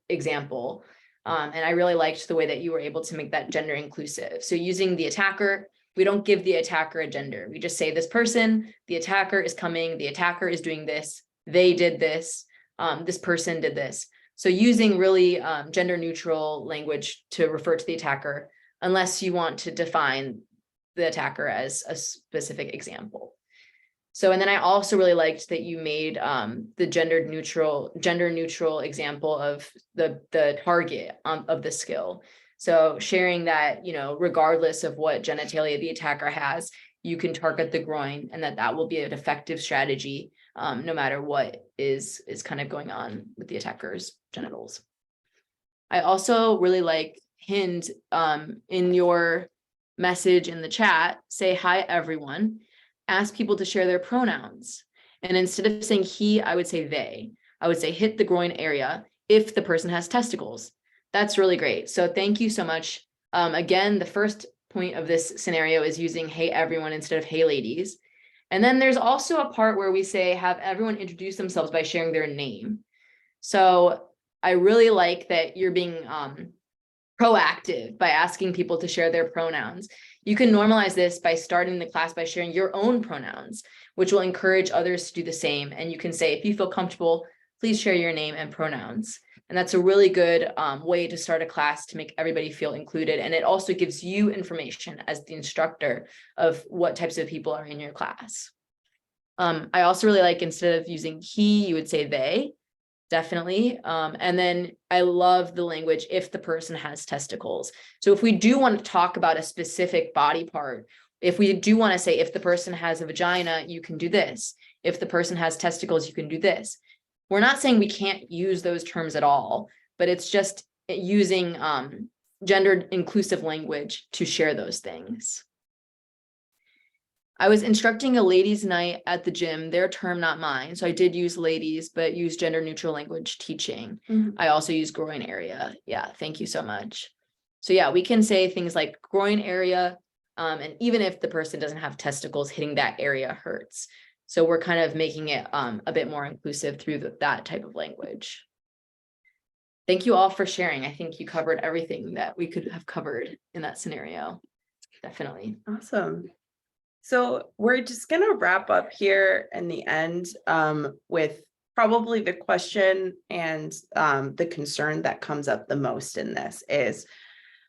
example. And I really liked the way that you were able to make that gender inclusive. So using the attacker, we don't give the attacker a gender. We just say this person, the attacker is coming, the attacker is doing this, they did this, this person did this. So using really gender neutral language to refer to the attacker, unless you want to define the attacker as a specific example. So, and then I also really liked that you made the gender neutral example of the target of the skill. So sharing that, regardless of what genitalia the attacker has, you can target the groin, and that will be an effective strategy no matter what is kind of going on with the attacker's genitals. I also really like Hind, in your message in the chat, say hi everyone, ask people to share their pronouns. And instead of saying he, I would say they. I would say hit the groin area if the person has testicles. That's really great. So thank you so much. Again, the first point of this scenario is using hey everyone instead of hey ladies. And then there's also a part where we say have everyone introduce themselves by sharing their name. So I really like that you're being proactive by asking people to share their pronouns. You can normalize this by starting the class by sharing your own pronouns, which will encourage others to do the same. And you can say, if you feel comfortable, please share your name and pronouns. And that's a really good way to start a class to make everybody feel included. And it also gives you information as the instructor of what types of people are in your class. I also really like, instead of using he, you would say they. Definitely. And then I love the language if the person has testicles. So if we do want to talk about a specific body part, if we do want to say if the person has a vagina, you can do this. If the person has testicles, you can do this. We're not saying we can't use those terms at all, but it's just using gendered inclusive language to share those things. I was instructing a ladies' night at the gym, their term, not mine. So I did use ladies, but use gender neutral language teaching. I also use groin area. Yeah, thank you so much. So yeah, we can say things like groin area. And even if the person doesn't have testicles, hitting that area hurts. So we're kind of making it a bit more inclusive through that type of language. Thank you all for sharing. I think you covered everything that we could have covered in that scenario. Definitely. Awesome. So we're just going to wrap up here in the end with probably the question and the concern that comes up the most in this is,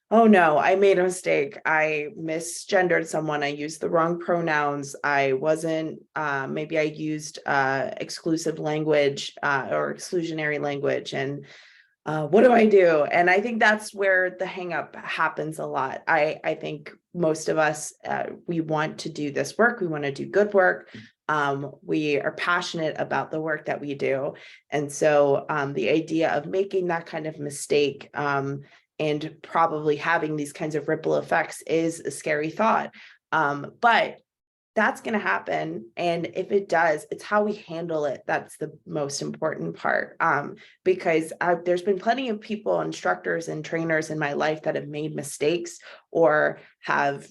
oh no, I made a mistake. I misgendered someone. I used the wrong pronouns. I wasn't, maybe I used exclusive language or exclusionary language. And what do I do? And I think that's where the hang up happens a lot. I think most of us, we want to do this work. We want to do good work. We are passionate about the work that we do. And so the idea of making that kind of mistake and probably having these kinds of ripple effects is a scary thought. But that's going to happen. And if it does, it's how we handle it. That's the most important part. Because there's been plenty of people, instructors and trainers in my life that have made mistakes or have,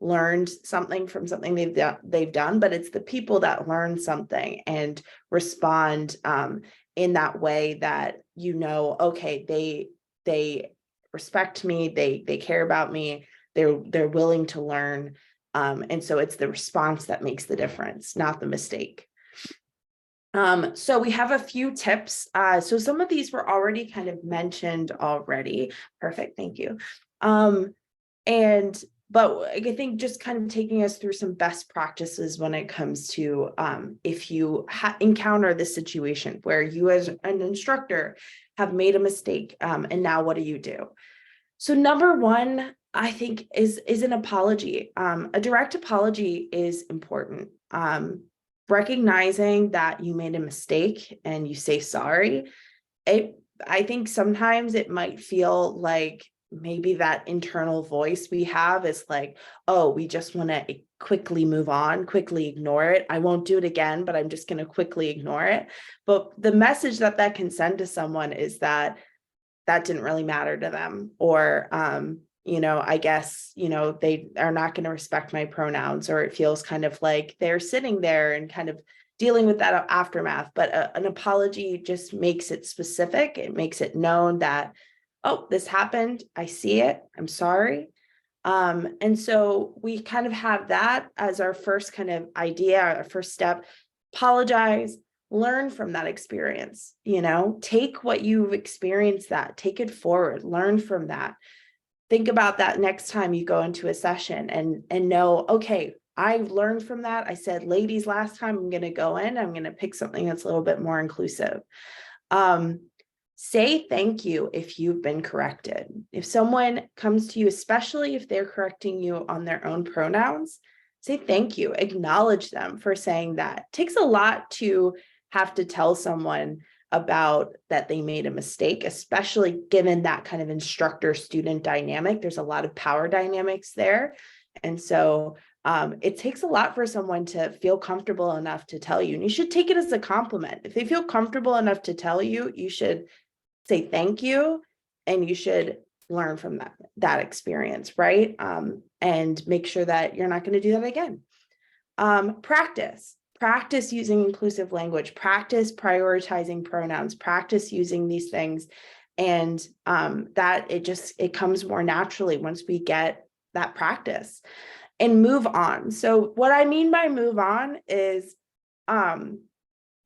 learned something from something they've done, but it's the people that learn something and respond in that way that, okay, they respect me, they care about me, they're willing to learn. And so it's the response that makes the difference, not the mistake. So we have a few tips. So some of these were already kind of mentioned already. Perfect, thank you. But I think just kind of taking us through some best practices when it comes to if you encounter this situation where you as an instructor have made a mistake, and now what do you do? So number one, I think is an apology. A direct apology is important. Recognizing that you made a mistake and you say sorry. I think sometimes it might feel like maybe that internal voice we have is like, oh, we just want to quickly move on, quickly ignore it. I won't do it again, but I'm just going to quickly ignore it. But the message that can send to someone is that didn't really matter to them, or I guess they are not going to respect my pronouns, or it feels kind of like they're sitting there and kind of dealing with that aftermath. But an apology just makes it specific. It makes it known that, oh, this happened, I see it, I'm sorry. And so we kind of have that as our first kind of idea, our first step. Apologize, learn from that experience, take what you've experienced, take it forward, learn from that. Think about that next time you go into a session and know, okay, I've learned from that. I said, ladies, last time I'm going to go in, I'm going to pick something that's a little bit more inclusive. Say thank you if you've been corrected. If someone comes to you, especially if they're correcting you on their own pronouns, say thank you, acknowledge them for saying that. It takes a lot to have to tell someone about that they made a mistake, especially given that kind of instructor-student dynamic. There's a lot of power dynamics there. And so it takes a lot for someone to feel comfortable enough to tell you, and you should take it as a compliment. If they feel comfortable enough to tell you, you should say thank you, and you should learn from that experience, right? And make sure that you're not going to do that again. Practice using inclusive language, practice prioritizing pronouns, practice using these things. And that it comes more naturally once we get that practice. And move on. So what I mean by move on is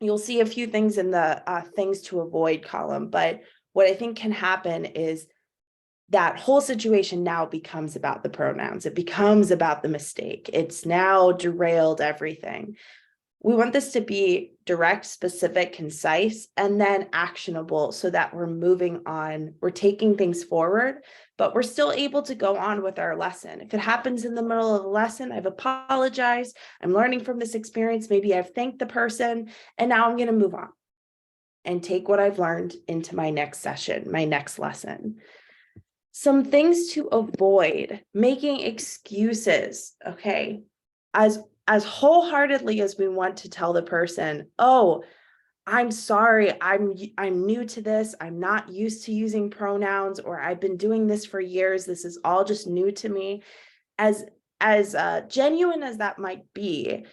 you'll see a few things in the things to avoid column, but what I think can happen is that whole situation now becomes about the pronouns. It becomes about the mistake. It's now derailed everything. We want this to be direct, specific, concise, and then actionable so that we're moving on, we're taking things forward, but we're still able to go on with our lesson. If it happens in the middle of a lesson, I've apologized, I'm learning from this experience, maybe I've thanked the person, and now I'm going to move on and take what I've learned into my next session, my next lesson. Some things to avoid: making excuses, okay? As wholeheartedly as we want to tell the person, oh, I'm sorry, I'm new to this, I'm not used to using pronouns, or I've been doing this for years, this is all just new to me. As genuine as that might be,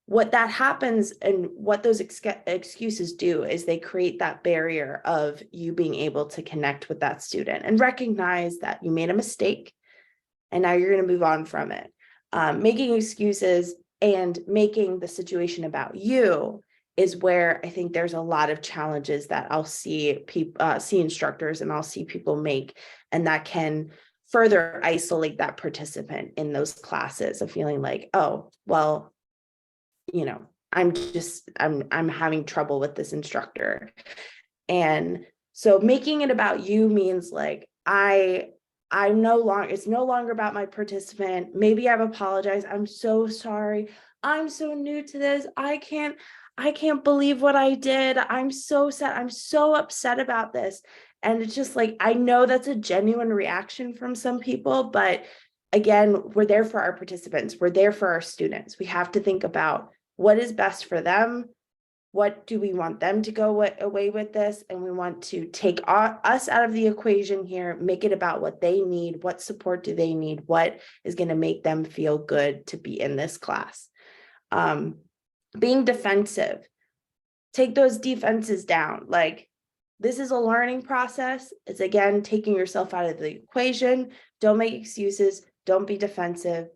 what that happens and what those excuses do is they create that barrier of you being able to connect with that student and recognize that you made a mistake and now you're going to move on from it. Making excuses and making the situation about you is where I think there's a lot of challenges that I'll see see instructors and I'll see people make, and that can further isolate that participant in those classes of feeling like, oh, well, I'm having trouble with this instructor. And so making it about you means like, it's no longer about my participant. Maybe I've apologized. I'm so sorry. I'm so new to this. I I can't believe what I did. I'm so sad. I'm so upset about this. And it's just like, I know that's a genuine reaction from some people, but again, we're there for our participants. We're there for our students. We have to think about what is best for them. What do we want them to go away with this? And we want to take us out of the equation here, make it about what they need. What support do they need? What is going to make them feel good to be in this class? Being defensive, take those defenses down. Like, this is a learning process. It's again, taking yourself out of the equation. Don't make excuses. Don't be defensive.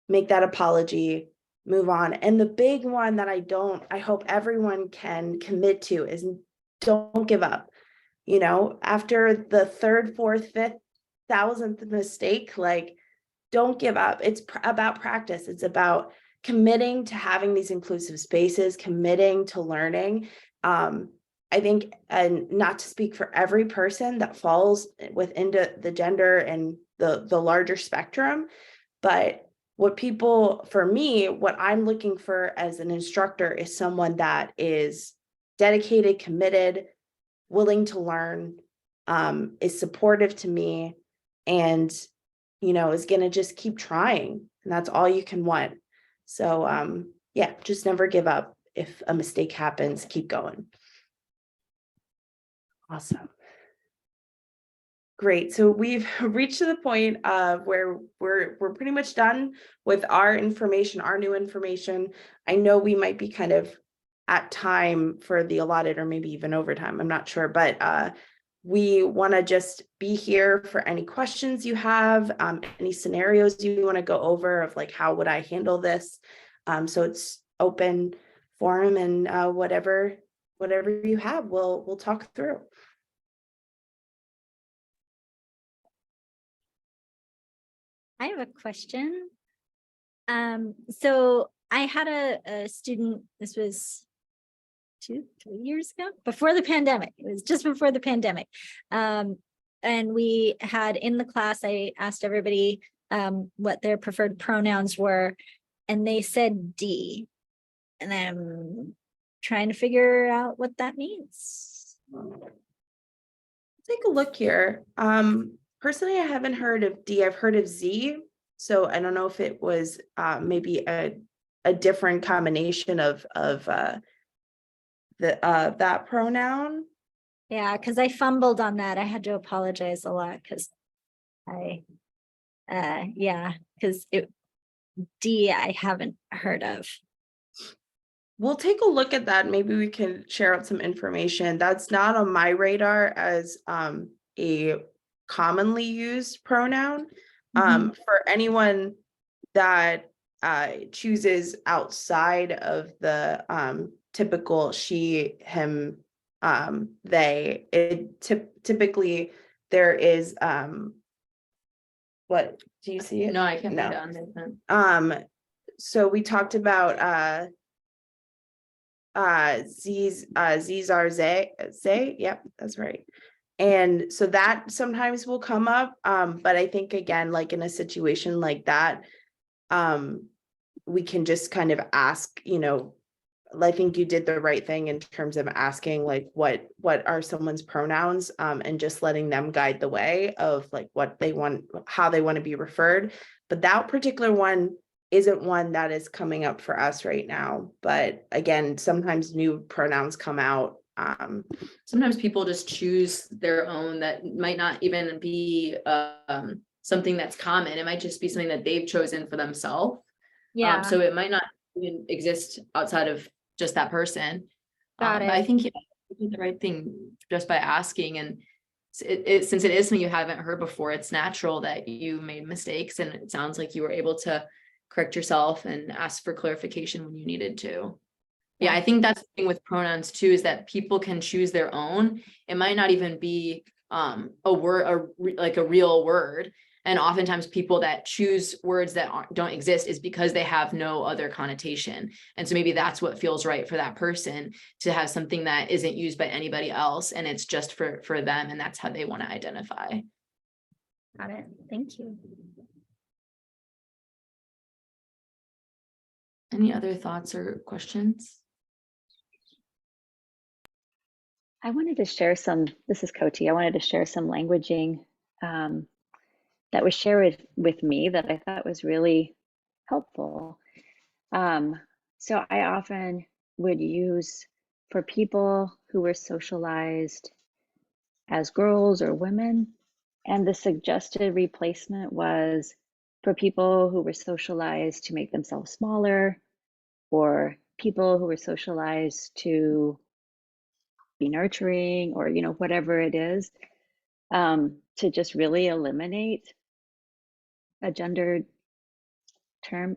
Make that apology, move on. And the big one that I hope everyone can commit to is don't give up. You know, after the third, fourth, fifth, thousandth mistake, like, don't give up. It's about practice. It's about committing to having these inclusive spaces, committing to learning. I think, and not to speak for every person that falls within the gender and the larger spectrum, but for me, what I'm looking for as an instructor is someone that is dedicated, committed, willing to learn, is supportive to me, and, you know, is going to just keep trying. And that's all you can want. So, yeah, just never give up. If a mistake happens, keep going. Awesome. Great. So we've reached to the point of where we're pretty much done with our information, our new information. I know we might be kind of at time for the allotted, or maybe even overtime. I'm not sure, but we want to just be here for any questions you have, any scenarios you want to go over of like, how would I handle this? So it's open forum, and whatever you have, we'll talk through. I have a question. So I had a student, this was 2-3 years ago, before the pandemic. It was just before the pandemic. And we had in the class, I asked everybody what their preferred pronouns were, and they said D. And I'm trying to figure out what that means. Take a look here. Personally, I haven't heard of D. I've heard of Z. So I don't know if it was maybe a different combination of that pronoun. Yeah, because I fumbled on that. I had to apologize a lot because because D I haven't heard of. We'll take a look at that. Maybe we can share out some information. That's not on my radar as a commonly used pronoun. For anyone that chooses outside of the typical she, him, they, typically there is what do you see it? No, I can't No. find it on this. So we talked about Z's are say, yep, that's right. And so that sometimes will come up, but I think again, like in a situation like that, we can just kind of ask, you know, I think you did the right thing in terms of asking like what are someone's pronouns, and just letting them guide the way of like what they want, how they want to be referred. But that particular one isn't one that is coming up for us right now. But again, sometimes new pronouns come out. Sometimes people just choose their own that might not even be something that's common. It might just be something that they've chosen for themselves. Yeah, So it might not even exist outside of just that person. Got But I it. think you did the right thing just by asking, and since it is something you haven't heard before, it's natural that you made mistakes, and it sounds like you were able to correct yourself and ask for clarification when you needed to. Yeah, I think that's the thing with pronouns too, is that people can choose their own. It might not even be a word, like a real word. And oftentimes people that choose words that don't exist is because they have no other connotation. And so maybe that's what feels right for that person, to have something that isn't used by anybody else, and it's just for them, and that's how they want to identify. Got it. Thank you. Any other thoughts or questions? I wanted to share some, this is Koti, I wanted to share some languaging that was shared with me that I thought was really helpful. So I often would use, for people who were socialized as girls or women, and the suggested replacement was for people who were socialized to make themselves smaller, or people who were socialized to be nurturing, or whatever it is, to just really eliminate a gendered term.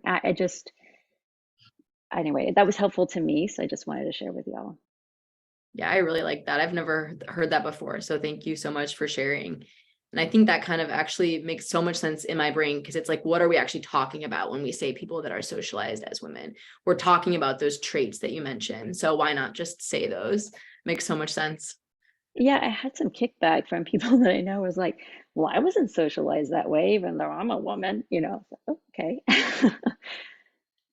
Anyway, that was helpful to me, so I just wanted to share with y'all. Yeah, I really like that. I've never heard that before. So thank you so much for sharing. And I think that kind of actually makes so much sense in my brain, because it's like, what are we actually talking about when we say people that are socialized as women? We're talking about those traits that you mentioned. So why not just say those? Makes so much sense. Yeah, I had some kickback from people that I know was like, well, I wasn't socialized that way, even though I'm a woman, So, okay.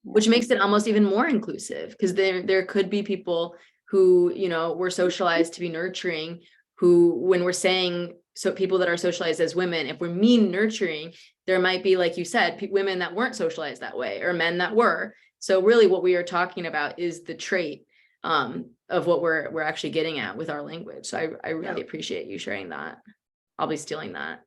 Which makes it almost even more inclusive, because there could be people who, were socialized to be nurturing, who, when we're saying, so people that are socialized as women, if we mean nurturing, there might be, like you said, women that weren't socialized that way, or men that were. So really what we are talking about is the trait of what we're actually getting at with our language. So I really appreciate you sharing that. I'll be stealing that.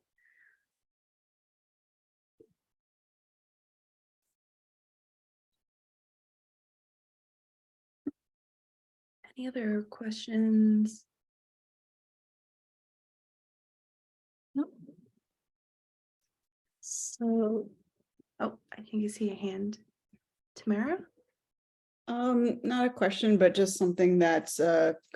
Any other questions? Nope. So, oh, I think you see a hand. Tamara? Not a question, but just something that's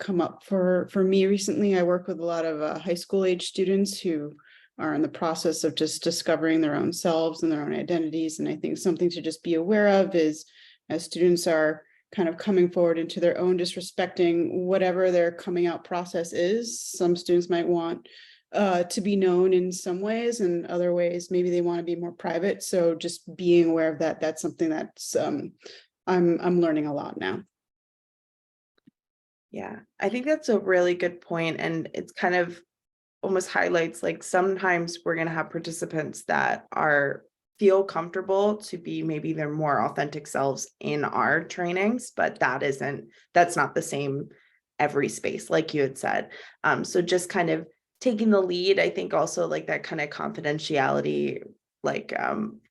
come up for me recently. I work with a lot of high school age students who are in the process of just discovering their own selves and their own identities. And I think something to just be aware of is, as students are kind of coming forward into their own, disrespecting whatever their coming out process is. Some students might want to be known in some ways, and other ways maybe they want to be more private. So just being aware of that, that's something that's I'm learning a lot now. Yeah, I think that's a really good point, and it's kind of almost highlights, like, sometimes we're going to have participants that feel comfortable to be maybe their more authentic selves in our trainings, but that's not the same every space, like you had said. So just kind of taking the lead, I think also like that kind of confidentiality, like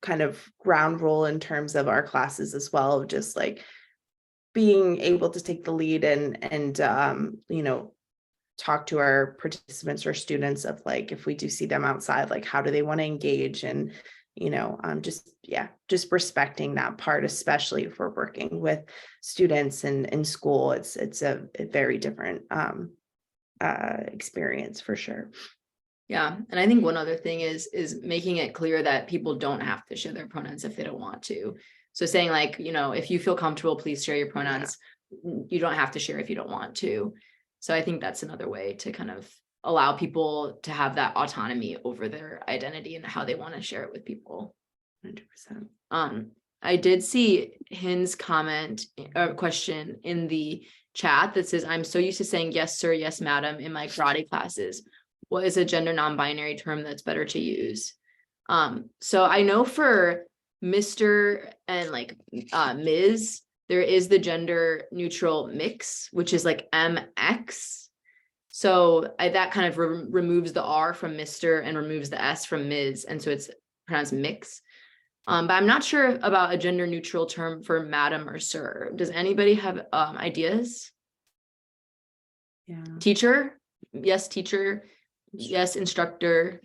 kind of ground rule in terms of our classes as well, just like being able to take the lead and talk to our participants or students of, like, if we do see them outside, like, how do they want to engage, and just respecting that part, especially if we're working with students in school. It's a very different experience for sure. Yeah. And I think one other thing is making it clear that people don't have to share their pronouns if they don't want to. So saying, like, if you feel comfortable, please share your pronouns. You don't have to share if you don't want to. So I think that's another way to kind of allow people to have that autonomy over their identity and how they want to share it with people. 100%. I did see Hin's comment or question in the chat that says, I'm so used to saying yes, sir, yes, madam in my karate classes. What is a gender non-binary term that's better to use? So I know for Mr. and like Ms., there is the gender neutral mix, which is like MX. So that kind of removes the R from Mr. and removes the S from Ms. And so it's pronounced mix. But I'm not sure about a gender neutral term for madam or sir. Does anybody have ideas? Yeah. Teacher? Yes, teacher. Yes, instructor.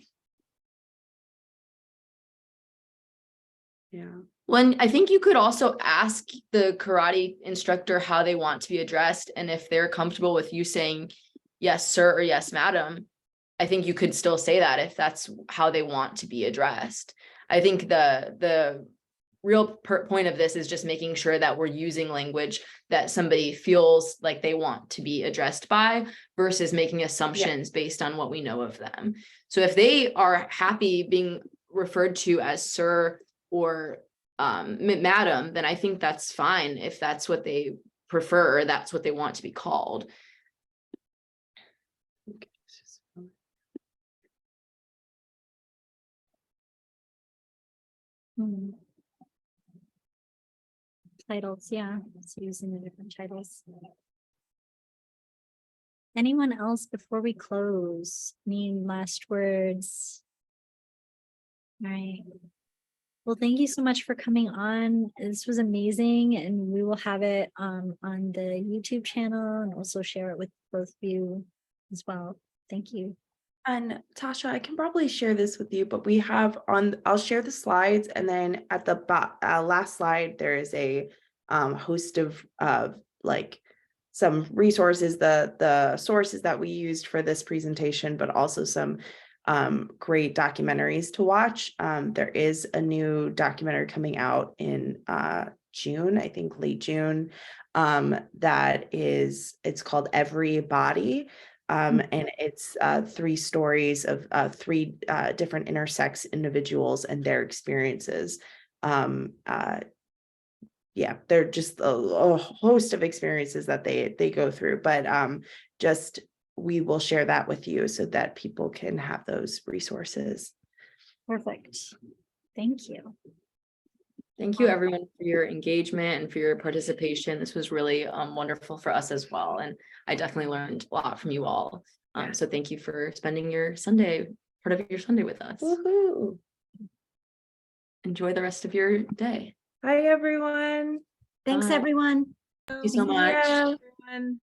Yeah. Well, I think you could also ask the karate instructor how they want to be addressed. And if they're comfortable with you saying, yes, sir, or yes, madam, I think you could still say that if that's how they want to be addressed. I think the real point of this is just making sure that we're using language that somebody feels like they want to be addressed by, versus making assumptions based on what we know of them. So if they are happy being referred to as sir or madam, then I think that's fine if that's what they prefer, or that's what they want to be called. Hmm. Titles, yeah, it's using the different titles. Anyone else before we close? Any last words? All right. Well, thank you so much for coming on. This was amazing, and we will have it on the YouTube channel and also share it with both of you as well. Thank you. And Tasha, I can probably share this with you, but we have I'll share the slides, and then at the last slide, there is a host of like some resources, the sources that we used for this presentation, but also some great documentaries to watch. There is a new documentary coming out in June, I think late June, it's called Everybody. And it's 3 stories of 3 different intersex individuals and their experiences. Yeah, they're just a host of experiences that they go through, but just we will share that with you so that people can have those resources. Perfect. Thank you. Thank you everyone for your engagement and for your participation. This was really wonderful for us as well. And I definitely learned a lot from you all. So thank you for spending your Sunday, part of your Sunday with us. Woohoo! Enjoy the rest of your day. Hi, everyone. Thanks, Bye. everyone. Thank you so See much. ya. Everyone.